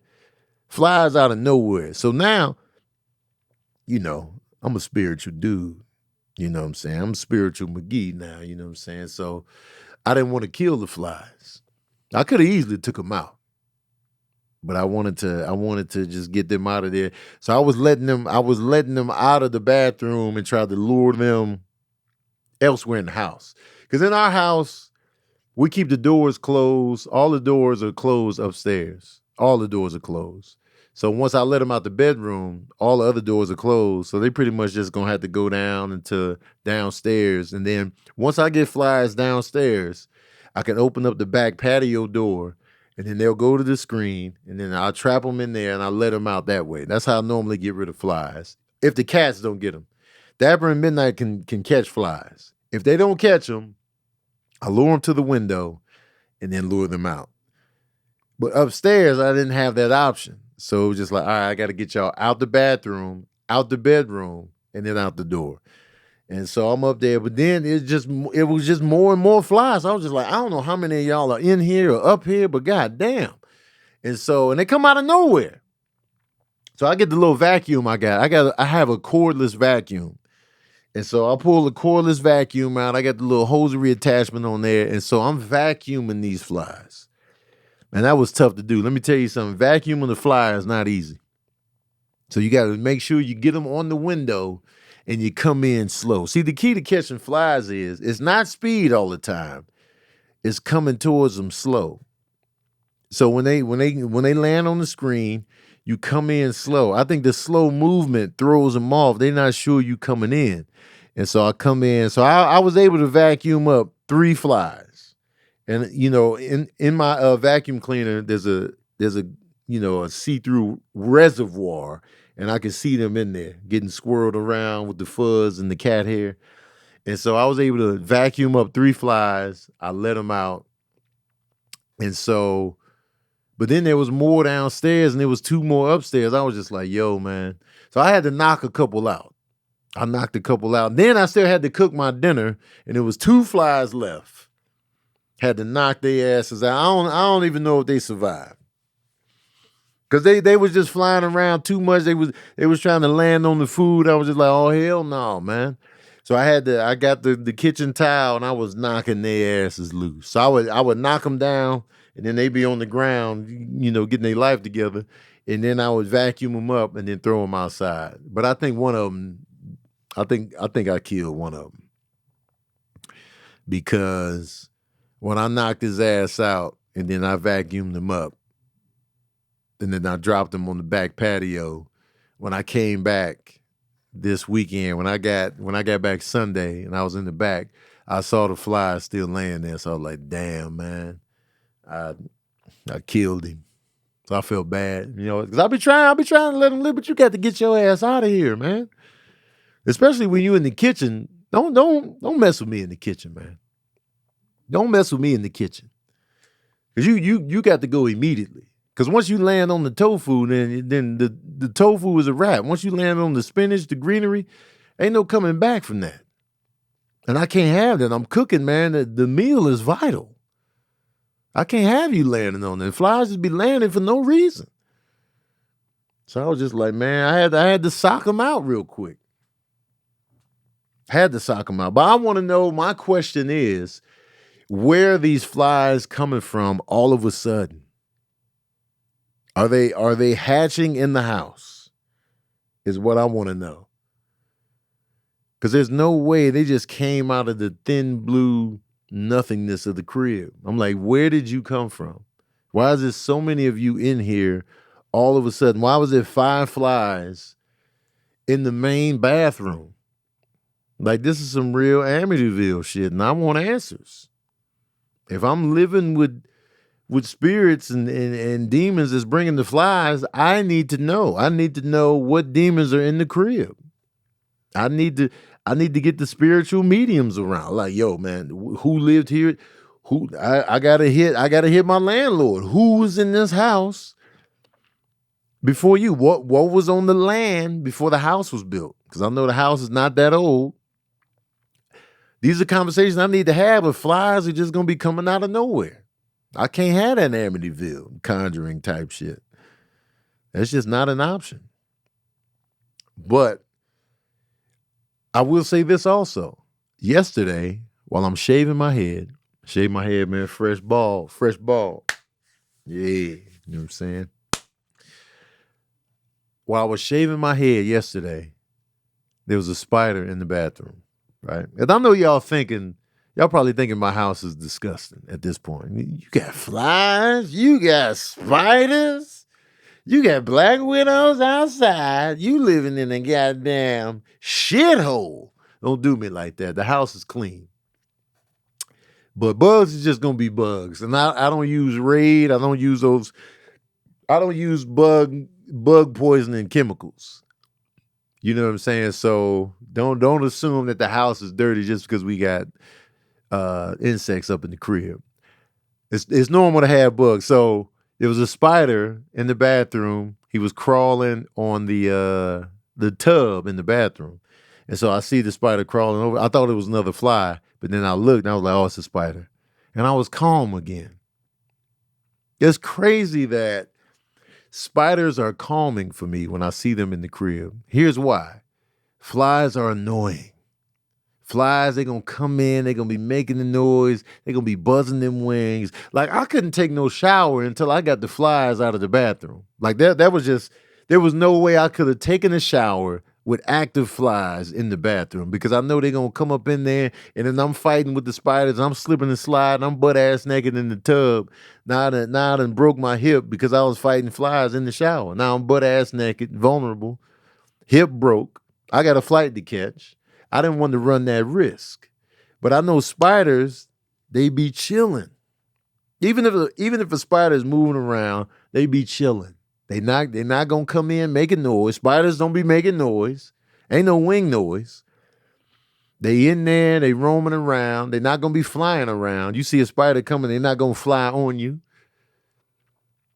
Flies out of nowhere. So now, you know, I'm a spiritual dude. You know what I'm saying? I'm a spiritual McGee now, you know what I'm saying? So I didn't want to kill the flies. I could have easily took them out. But I wanted to just get them out of there. So I was letting them out of the bathroom and try to lure them elsewhere in the house. Because in our house, we keep the doors closed. All the doors are closed upstairs. All the doors are closed. So once I let them out the bedroom, all the other doors are closed. So they pretty much just gonna have to go down into downstairs. And then once I get flies downstairs, I can open up the back patio door, and then they'll go to the screen, and then I'll trap them in there and I'll let them out that way. That's how I normally get rid of flies. If the cats don't get them. Dapper and Midnight can catch flies. If they don't catch them, I lure them to the window and then lure them out. But upstairs, I didn't have that option. So it was just like, all right, I got to get y'all out the bathroom, out the bedroom, and then out the door. And so I'm up there, but then it was just more and more flies. I was just like, I don't know how many of y'all are in here or up here, but goddamn. And they come out of nowhere. So I get the little vacuum I have a cordless vacuum. And so I pull the cordless vacuum out. I got the little hosiery attachment on there. And so I'm vacuuming these flies. And that was tough to do. Let me tell you something. Vacuuming the fly is not easy. So you got to make sure you get them on the window and you come in slow. See, the key to catching flies is it's not speed all the time. It's coming towards them slow. So when they land on the screen, you come in slow. I think the slow movement throws them off. They're not sure you coming in. And so I come in. So I was able to vacuum up 3 flies. And in my vacuum cleaner, there's a see-through reservoir, and I can see them in there getting swirled around with the fuzz and the cat hair. And so I was able to vacuum up 3 flies. I let them out. And so, but then there was more downstairs and there was 2 more upstairs. I was just like, yo, man. So I had to knock a couple out. I knocked a couple out. Then I still had to cook my dinner, and there was 2 flies left. Had to knock their asses out. I don't even know if they survived. Because they was just flying around too much. They was trying to land on the food. I was just like, oh, hell no, man. So I got the kitchen towel, and I was knocking their asses loose. So I would knock them down, and then they'd be on the ground, getting their life together. And then I would vacuum them up and then throw them outside. But I think one of them, I think I killed one of them. Because when I knocked his ass out and then I vacuumed him up, and then I dropped him on the back patio, when I came back this weekend, when I got back Sunday and I was in the back, I saw the flies still laying there. So I was like, damn, man, I killed him. So I felt bad, because I be trying to let him live, but you got to get your ass out of here, man. Especially when you in the kitchen. Don't mess with me in the kitchen, man. Don't mess with me in the kitchen. Because you got to go immediately. Because once you land on the tofu, then the tofu is a wrap. Once you land on the spinach, the greenery, ain't no coming back from that. And I can't have that. I'm cooking, man. The meal is vital. I can't have you landing on it. Flies just be landing for no reason. So I was just like, man, I had to sock them out real quick. Had to sock them out. But I want to know, my question is, where are these flies coming from all of a sudden? Are they hatching in the house? Is what I want to know. Because there's no way they just came out of the thin blue nothingness of the crib. I'm like, where did you come from? Why is there so many of you in here all of a sudden? Why was there 5 flies in the main bathroom? Like, this is some real Amityville shit, and I want answers. If I'm living with spirits and demons that's bringing the flies, I need to know. I need to know what demons are in the crib. I need to get the spiritual mediums around. Like, yo, man, who lived here? I gotta hit my landlord. Who was in this house before you? What was on the land before the house was built? Because I know the house is not that old. These are conversations I need to have, but flies are just gonna be coming out of nowhere. I can't have that Amityville conjuring type shit. That's just not an option. But I will say this also. Yesterday, while I'm shaving my head, man, fresh ball. Yeah, you know what I'm saying? While I was shaving my head yesterday, there was a spider in the bathroom, right? And I know y'all thinking, Y'all probably thinking my house is disgusting at this point. You got flies, you got spiders, you got black widows outside. You living in a goddamn shithole. Don't do me like that. The house is clean. But bugs is just gonna be bugs. And I don't use Raid. I don't use those. I don't use bug poisoning chemicals. You know what I'm saying? So don't assume that the house is dirty just because we got insects up in the crib. It's normal to have bugs. So there was a spider in the bathroom. He was crawling on the tub in the bathroom. And so I see the spider crawling over. I thought it was another fly, but then I looked and I was like, oh, it's a spider. And I was calm again. It's crazy that spiders are calming for me when I see them in the crib. Here's why. Flies are annoying. Flies, they're going to come in, they're going to be making the noise, they're going to be buzzing them wings. Like, I couldn't take no shower until I got the flies out of the bathroom. Like, that was just, there was no way I could have taken a shower with active flies in the bathroom because I know they're going to come up in there and then I'm fighting with the spiders. I'm slipping and sliding. I'm butt ass naked in the tub. Now I done broke my hip because I was fighting flies in the shower. Now I'm butt ass naked, vulnerable, hip broke. I got a flight to catch. I didn't want to run that risk. But I know spiders, they be chilling. Even if a spider is moving around, they be chilling. They not gonna come in making noise. Spiders don't be making noise. Ain't no wing noise. They in there, they roaming around. They're not gonna be flying around. You see a spider coming, they're not gonna fly on you.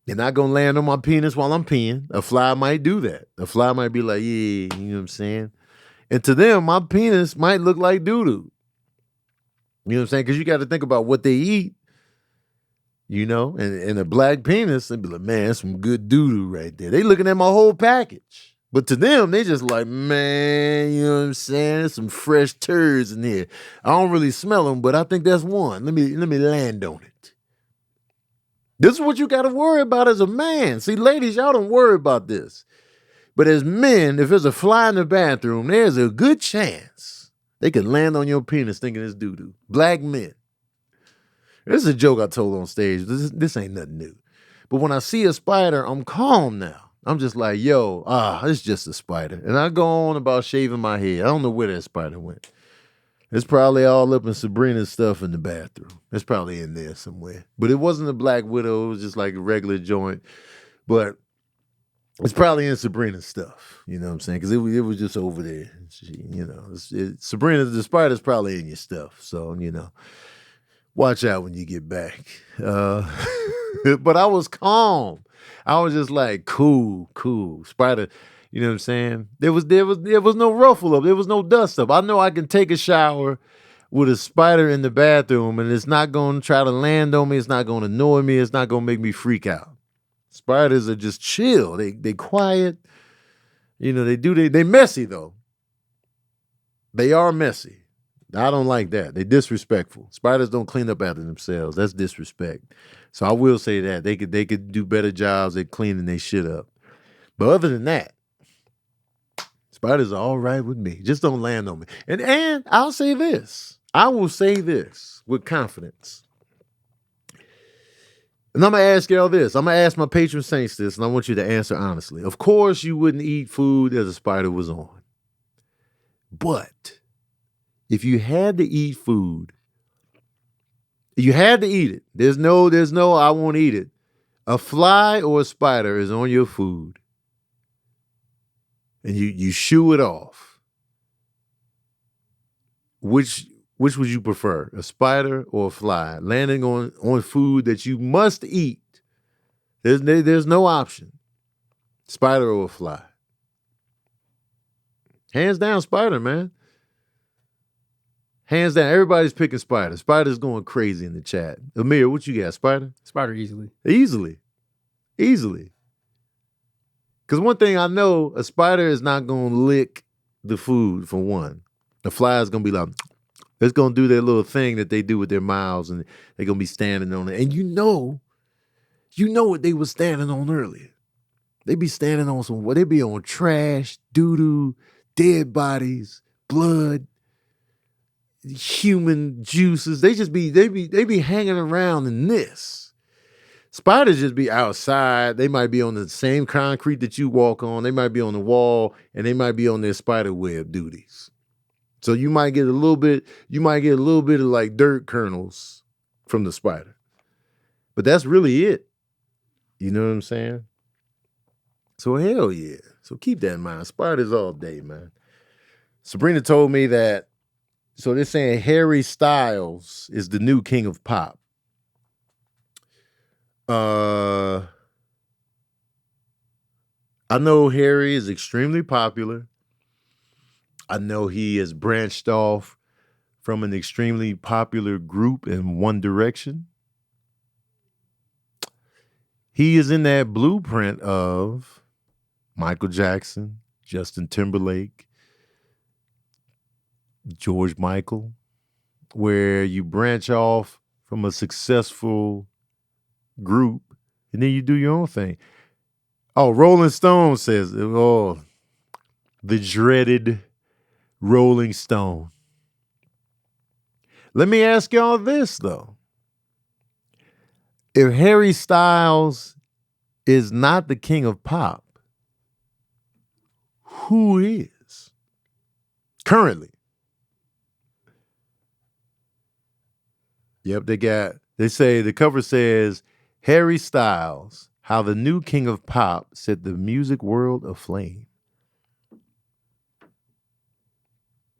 They're not gonna land on my penis while I'm peeing. A fly might do that. A fly might be like, yeah, you know what I'm saying? And to them, my penis might look like doo-doo. You know what I'm saying? Because you got to think about what they eat. You know, and a black penis, they'd be like, man, that's some good doo-doo right there. They looking at my whole package. But to them, they just like, man, you know what I'm saying? There's some fresh turds in here. I don't really smell them, but I think that's one. Let me land on it. This is what you got to worry about as a man. See, ladies, y'all don't worry about this. But as men, if there's a fly in the bathroom, there's a good chance they could land on your penis thinking it's doo-doo. Black men. This is a joke I told on stage. This ain't nothing new. But when I see a spider, I'm calm now. I'm just like, yo, it's just a spider. And I go on about shaving my head. I don't know where that spider went. It's probably all up in Sabrina's stuff in the bathroom. It's probably in there somewhere. But it wasn't a black widow. It was just like a regular joint. But it's probably in Sabrina's stuff. You know what I'm saying? Because it was just over there. Sabrina, the spider's probably in your stuff. So, watch out when you get back. But I was calm. I was just like, cool. Spider, you know what I'm saying? There was no ruffle up. There was no dust up. I know I can take a shower with a spider in the bathroom and it's not going to try to land on me. It's not going to annoy me. It's not going to make me freak out. Spiders are just chill. They quiet. They messy though. They are messy. I don't like that. They disrespectful. Spiders don't clean up after themselves. That's disrespect. So I will say that they could do better jobs at cleaning their shit up. But other than that, spiders are all right with me. Just don't land on me. And I'll say this. I will say this with confidence. And I'm going to ask y'all this. I'm going to ask my patron saints this, and I want you to answer honestly. Of course, you wouldn't eat food that a spider was on. But if you had to eat food, you had to eat it. There's no, I won't eat it. A fly or a spider is on your food. And you shoo it off. Which would you prefer? A spider or a fly? Landing on food that you must eat. There's no option. Spider or a fly. Hands down, spider, man. Hands down, everybody's picking spider. Spider's going crazy in the chat. Amir, what you got, spider? Spider easily. Easily. Because one thing I know, a spider is not going to lick the food, for one. The fly is going to be like, it's going to do their little thing that they do with their mouths, and they're going to be standing on it. And you know what they were standing on earlier. They be standing on they be on trash, doo-doo, dead bodies, blood. human juices. They be hanging around in this. Spiders just be outside. They might be on the same concrete that you walk on. They might be on the wall, and they might be on their spider web duties. So you might get a little bit of like dirt kernels from the spider. But that's really it. You know what I'm saying? So hell yeah. So keep that in mind. Spiders all day, man. Sabrina told me that, so they're saying Harry Styles is the new king of pop. I know Harry is extremely popular. I know he has branched off from an extremely popular group in One Direction. He is in that blueprint of Michael Jackson, Justin Timberlake, George Michael, where you branch off from a successful group and then you do your own thing. Oh, Rolling Stone says, oh, the dreaded Rolling Stone. Let me ask y'all this, though. If Harry Styles is not the king of pop, who is currently? Yep, they say the cover says Harry Styles, how the new king of pop set the music world aflame.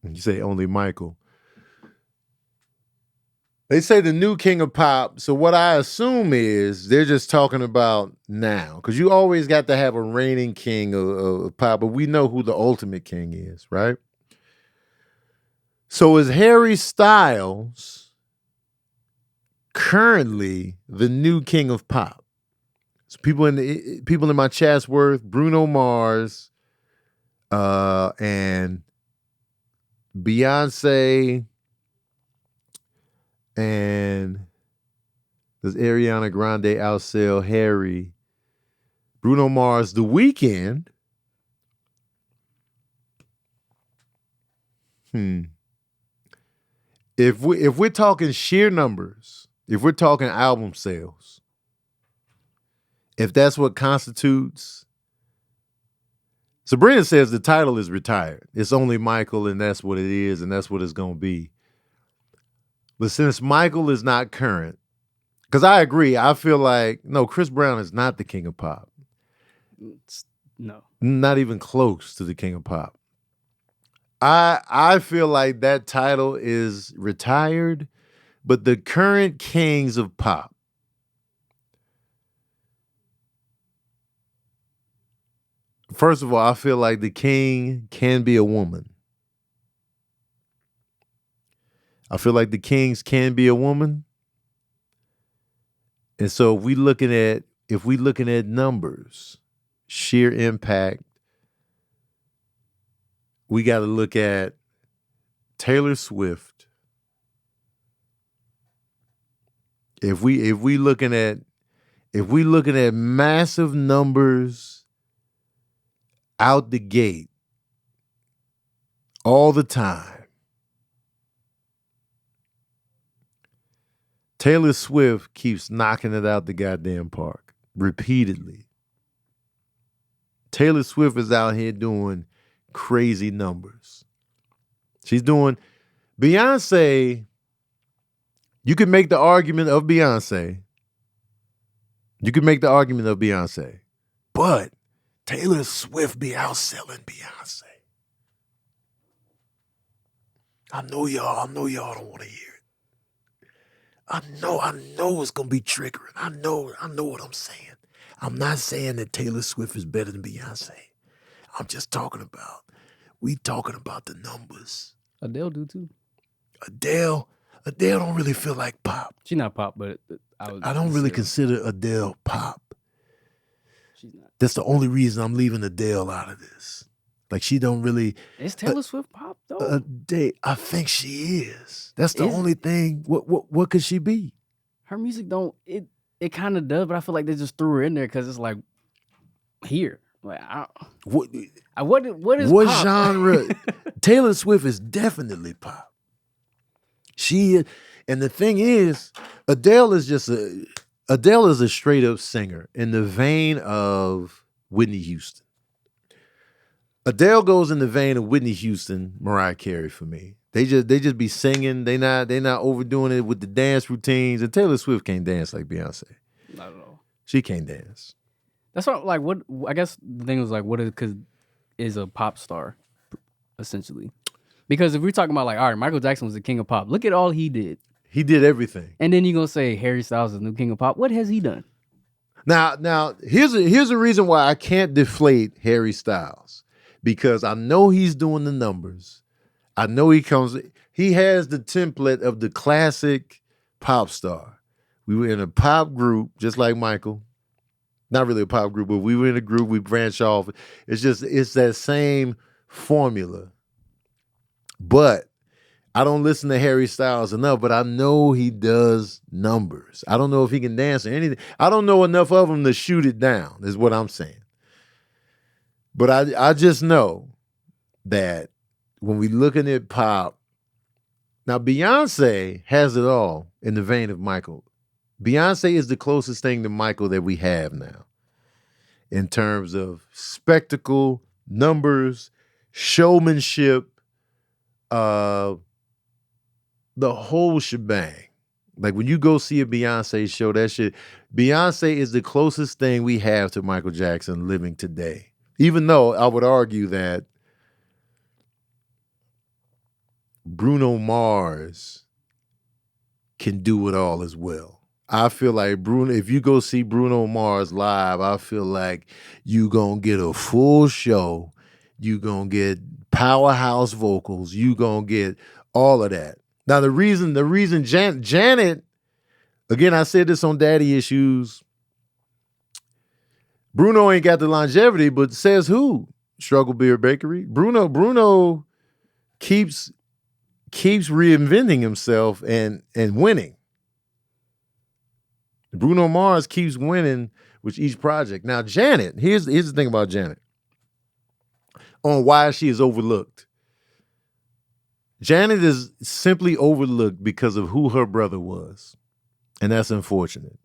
And you say only Michael. They say the new king of pop. So what I assume is they're just talking about now, because you always got to have a reigning king of pop, but we know who the ultimate king is, right? So is Harry Styles currently the new king of pop? So people in my chat's worth, Bruno Mars, and Beyonce, and does Ariana Grande outsell Harry? Bruno Mars, The Weeknd. If we're talking sheer numbers, if we're talking album sales, if that's what constitutes, Sabrina says the title is retired. It's only Michael, and that's what it is, and that's what it's going to be. But since Michael is not current, because I agree, I feel like, no, Chris Brown is not the king of pop. No. Not even close to the king of pop. I feel like that title is retired, but the current kings of pop, first of all, I feel like the king can be a woman. I feel like the kings can be a woman. And so if we looking at numbers, sheer impact, we got to look at Taylor Swift. If we looking at massive numbers out the gate all the time, Taylor Swift keeps knocking it out the goddamn park repeatedly. Taylor Swift is out here doing crazy numbers. She's doing Beyonce. You could make the argument of Beyonce. But Taylor Swift be outselling Beyonce. I know y'all don't want to hear it. I know it's gonna be triggering. I know what I'm saying. I'm not saying that Taylor Swift is better than Beyonce. I'm just talking about the numbers. Adele do too. Adele don't really feel like pop. She's not pop, but I don't really consider Adele pop. She's not. That's the only reason I'm leaving Adele out of this. Like, she don't really. Is Taylor Swift pop though? I think she is. That's the only thing. What could she be? Her music don't. It kind of does, but I feel like they just threw her in there because it's like here. Like what is what pop? genre? Taylor Swift is definitely pop. And the thing is, Adele is a straight up singer in the vein of Whitney Houston. Adele goes in the vein of Whitney Houston, Mariah Carey for me. They just be singing. They not overdoing it with the dance routines. And Taylor Swift can't dance like Beyonce. Not at all. She can't dance. That's what like what I guess the thing was like what is a pop star essentially. Because if we're talking about like, all right, Michael Jackson was the king of pop. Look at all he did. He did everything. And then you're gonna say Harry Styles is the new king of pop. What has he done? Now here's a reason why I can't deflate Harry Styles. Because I know he's doing the numbers. I know he has the template of the classic pop star. We were in a pop group, just like Michael. Not really a pop group, but we were in a group, we branched off. It's that same formula. But I don't listen to Harry Styles enough, but I know he does numbers. I don't know if he can dance or anything. I don't know enough of him to shoot it down, is what I'm saying. But I just know that when we looking at pop, now Beyonce has it all in the vein of Michael. Beyonce is the closest thing to Michael that we have now in terms of spectacle, numbers, showmanship, the whole shebang. Like when you go see a Beyonce show, Beyonce is the closest thing we have to Michael Jackson living today. Even though I would argue that Bruno Mars can do it all as well. I feel like if you go see Bruno Mars live, I feel like you gonna get a full show. You gonna get powerhouse vocals. You gonna get all of that. Now the reason Janet, again, I said this on Daddy Issues. Bruno ain't got the longevity, but says who? Struggle Beer Bakery. Bruno keeps reinventing himself and winning. Bruno Mars keeps winning with each project. Now, Janet, here's the thing about Janet on why she is overlooked. Janet is simply overlooked because of who her brother was, and that's unfortunate.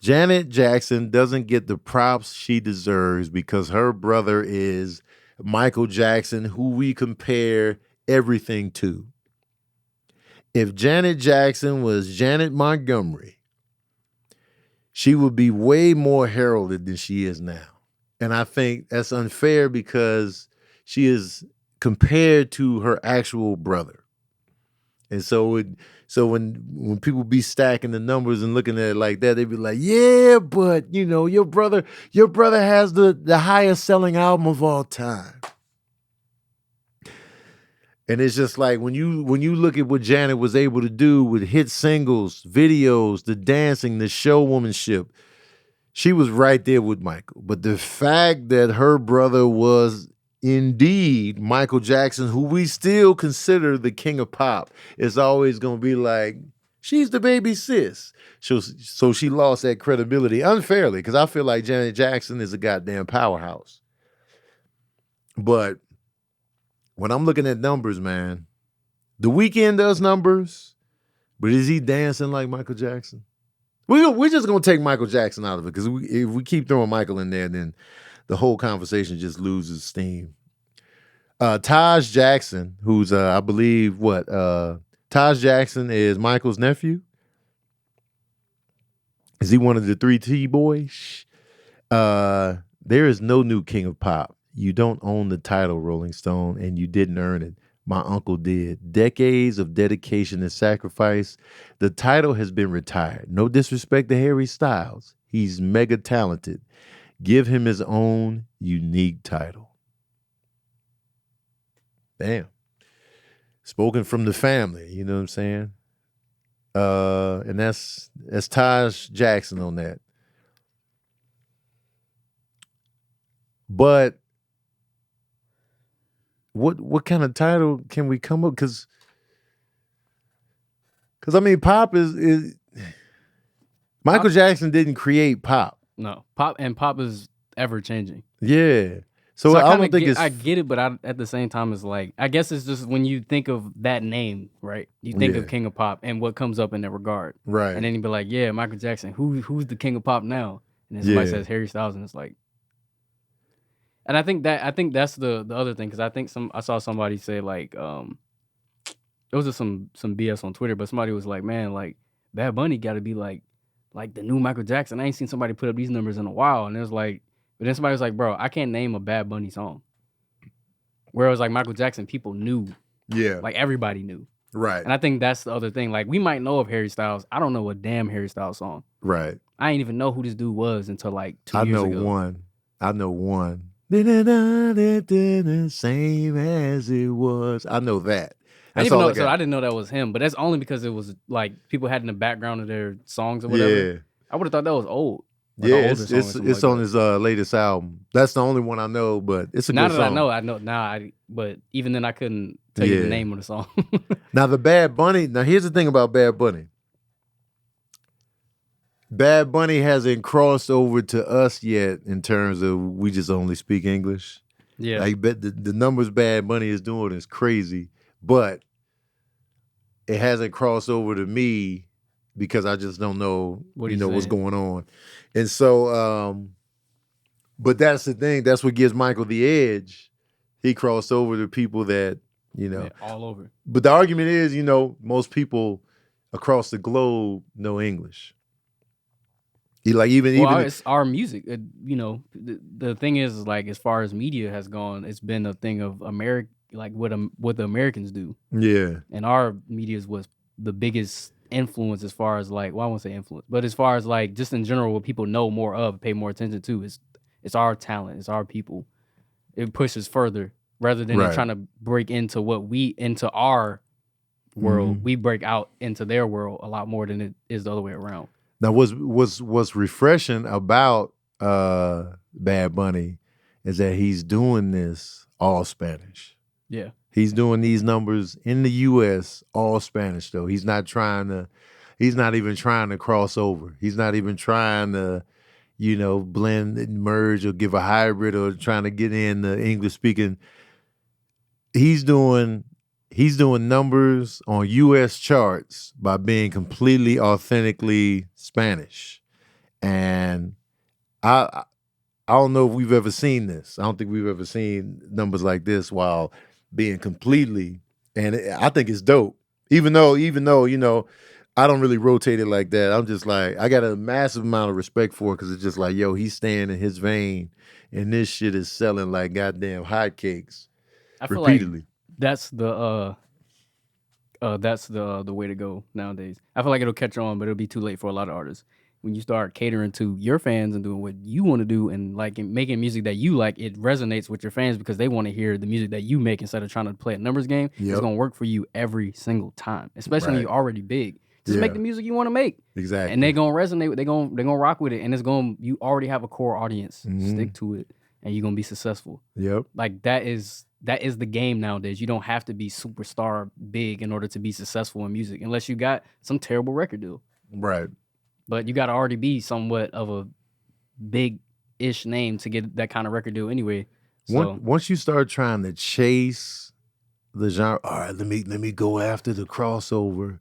Janet Jackson doesn't get the props she deserves because her brother is Michael Jackson, who we compare everything to. If Janet Jackson was Janet Montgomery, she would be way more heralded than she is now. And I think that's unfair because she is compared to her actual brother. And so when people be stacking the numbers and looking at it like that, they be like, yeah, but your brother has the highest selling album of all time. And it's just like when you look at what Janet was able to do with hit singles, videos, the dancing, the showwomanship, she was right there with Michael. But the fact that her brother was indeed Michael Jackson, who we still consider the king of pop, is always going to be like, she's the baby sis. So she lost that credibility unfairly because I feel like Janet Jackson is a goddamn powerhouse. But when I'm looking at numbers, man, The Weeknd does numbers, but is he dancing like Michael Jackson? We're just going to take Michael Jackson out of it because if we keep throwing Michael in there, then the whole conversation just loses steam. Taj Jackson, who's I believe Taj Jackson is Michael's nephew. Is he one of the 3 T boys? There is no new king of pop. You don't own the title, Rolling Stone, and you didn't earn it. My uncle did. Decades of dedication and sacrifice. The title has been retired. No disrespect to Harry Styles. He's mega talented. Give him his own unique title. Damn. Spoken from the family, you know what I'm saying? And that's Taj Jackson on that. But what kind of title can we come up? Because I mean, pop is Michael Jackson didn't create pop. No, pop is ever changing. Yeah. So I don't think I get it, but at the same time, it's like, I guess it's just when you think of that name, right? You think of King of Pop and what comes up in that regard. Right. And then you be like, yeah, Michael Jackson, who's the King of Pop now? And then somebody says Harry Styles, and it's like, and I think that's the other thing, because I saw somebody say like, it was just some BS on Twitter, but somebody was like, man, like Bad Bunny got to be like the new Michael Jackson. I ain't seen somebody put up these numbers in a while, and it was like, but then somebody was like, bro, I can't name a Bad Bunny song. Whereas like Michael Jackson, people knew, like everybody knew, right? And I think that's the other thing. Like we might know of Harry Styles, I don't know a damn Harry Styles song, right? I ain't even know who this dude was until like 2 years ago. I know one. Same as it was. I know that. I didn't know that was him, but that's only because it was like people had in the background of their songs or whatever. Yeah. I would have thought that was old. Like it's on his latest album. That's the only one I know, but it's a good song. I know now. But even then, I couldn't tell you the name of the song. Now the Bad Bunny. Now here's the thing about Bad Bunny. Bad Bunny hasn't crossed over to us yet in terms of we just only speak English. Yeah, I bet the numbers Bad Bunny is doing is crazy, but it hasn't crossed over to me because I just don't know, what's going on. And so, but that's the thing. That's what gives Michael the edge. He crossed over to people that, all over. But the argument is, most people across the globe know English. It's our music. The thing is, like, as far as media has gone, it's been a thing of America, like what the Americans do. Yeah. And our media was the biggest influence as far as like, well, I won't say influence, but as far as like just in general, what people know more of, pay more attention to, it's our talent, it's our people. It pushes further rather than trying to break into into our world. We break out into their world a lot more than it is the other way around. Now, what's refreshing about Bad Bunny is that he's doing this all Spanish. Yeah. He's doing these numbers in the U.S. all Spanish, though. He's not even trying to cross over. He's not even trying to, blend and merge or give a hybrid or trying to get in the English speaking. He's doing numbers on U.S. charts by being completely authentically Spanish. And I don't know if we've ever seen this. I don't think we've ever seen numbers like this while being completely, and I think it's dope. Even though, I don't really rotate it like that. I'm just like, I got a massive amount of respect for it because it's just like, yo, he's staying in his vein, and this shit is selling like goddamn hotcakes repeatedly. Like that's the way to go nowadays. I feel like it'll catch on, but it'll be too late for a lot of artists. When you start catering to your fans and doing what you want to do and like making music that you like, it resonates with your fans because they want to hear the music that you make instead of trying to play a numbers game. Yep. It's gonna work for you every single time, especially when you're already big. Just make the music you want to make. Exactly. And they're gonna resonate. They're gonna rock with it, and you already have a core audience. Mm-hmm. Stick to it, and you're gonna be successful. Yep. Like that is the game nowadays. You don't have to be superstar big in order to be successful in music, unless you got some terrible record deal. Right. But you got to already be somewhat of a big-ish name to get that kind of record deal anyway. So once you start trying to chase the genre, all right, let me go after the crossover.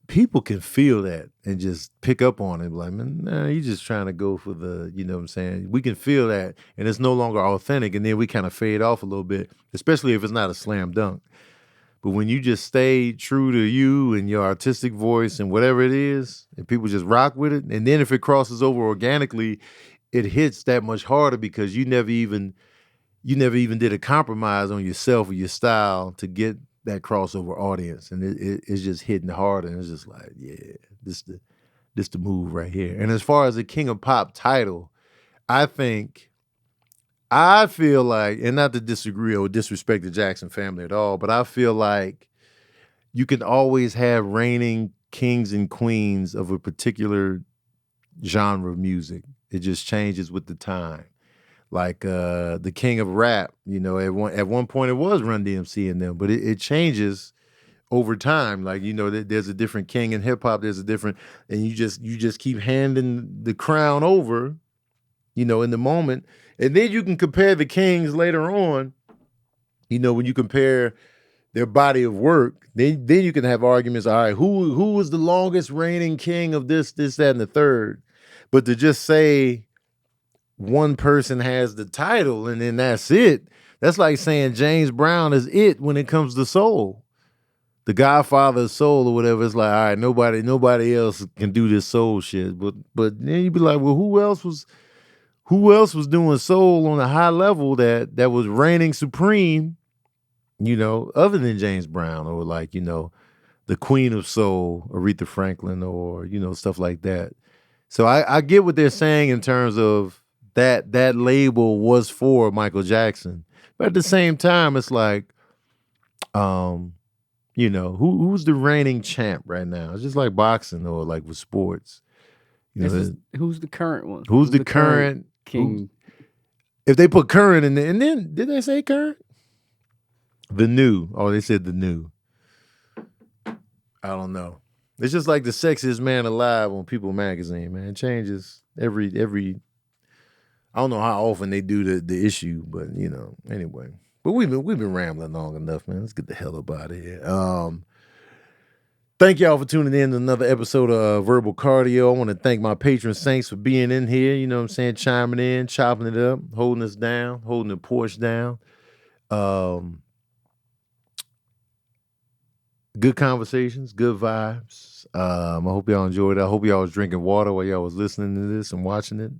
People can feel that and just pick up on it. Like, man, nah, you're just trying to go for the, you know what I'm saying? We can feel that, and it's no longer authentic, and then we kind of fade off a little bit, especially if it's not a slam dunk. But when you just stay true to you and your artistic voice and whatever it is, and people just rock with it, and then if it crosses over organically, it hits that much harder because you never even did a compromise on yourself or your style to get that crossover audience, and it's just hitting hard, and it's just like, yeah, this the move right here. And as far as the King of Pop title, I feel like, and not to disagree or disrespect the Jackson family at all, but I feel like you can always have reigning kings and queens of a particular genre of music. It just changes with the time. Like the king of rap, at one point it was Run DMC in them, but it changes over time. Like, there's a different king in hip hop, there's a different, and you just keep handing the crown over you know, in the moment. And then you can compare the kings later on, you know, when you compare their body of work, then you can have arguments. All right, who was the longest reigning king of this, that, and the third? But to just say one person has the title and then that's it, that's like saying James Brown is it when it comes to soul. The Godfather of soul or whatever. It's like, all right, nobody else can do this soul shit. But then you'd be like, well, who else was doing soul on a high level that was reigning supreme, you know, other than James Brown, or like, you know, the Queen of Soul, Aretha Franklin, or, you know, stuff like that. So I get what they're saying in terms of that label was for Michael Jackson. But at the same time, it's like, you know, who's the reigning champ right now? It's just like boxing or like with sports. You know, who's the current one? Who's the current king? If they put current in there, and then did they say current? The new. Oh, they said the new. I don't know. It's just like the sexiest man alive on People magazine, man. It changes every. I don't know how often they do the issue, but you know, anyway. But we've been rambling long enough, man. Let's get the hell up out of here. Thank y'all for tuning in to another episode of Verbal Cardio. I want to thank my patron saints for being in here. You know what I'm saying? Chiming in, chopping it up, holding us down, holding the porch down. Good conversations, good vibes. I hope y'all enjoyed it. I hope y'all was drinking water while y'all was listening to this and watching it.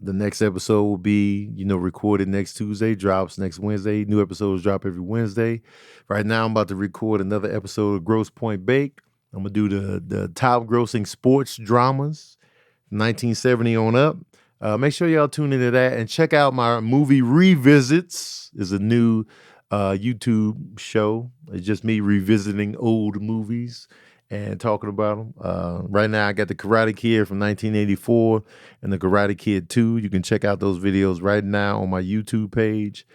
The next episode will be, you know, recorded next Tuesday, drops next Wednesday. New episodes drop every Wednesday. Right now, I'm about to record another episode of Grosse Pointe Bake. I'm going to do the top grossing sports dramas, 1970 on up. Make sure y'all tune into that and check out my movie Revisits. Is a new YouTube show. It's just me revisiting old movies and talking about them. Right now, I got the Karate Kid from 1984 and the Karate Kid 2. You can check out those videos right now on my YouTube page.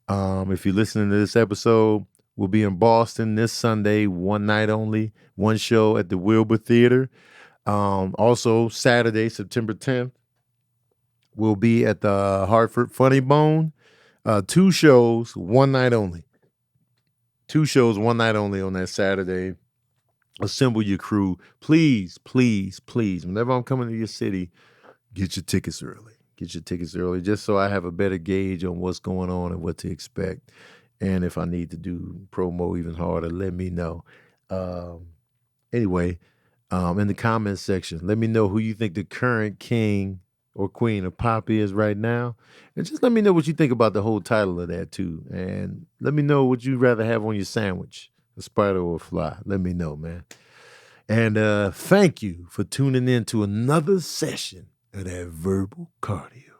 If you're listening to this episode, we'll be in Boston this Sunday, one night only, one show at the Wilbur Theater. Also, Saturday, September 10th, we'll be at the Hartford Funny Bone. 2 shows, one night only. 2 shows, one night only on that Saturday. Assemble your crew. Please, please, please. Whenever I'm coming to your city, get your tickets early. Get your tickets early just so I have a better gauge on what's going on and what to expect. And if I need to do promo even harder, let me know. Anyway, in the comments section, let me know who you think the current king or queen of pop is right now. And just let me know what you think about the whole title of that too. And let me know what you'd rather have on your sandwich. A spider or a fly. Let me know, man. And thank you for tuning in to another session of that Verbal Cardio.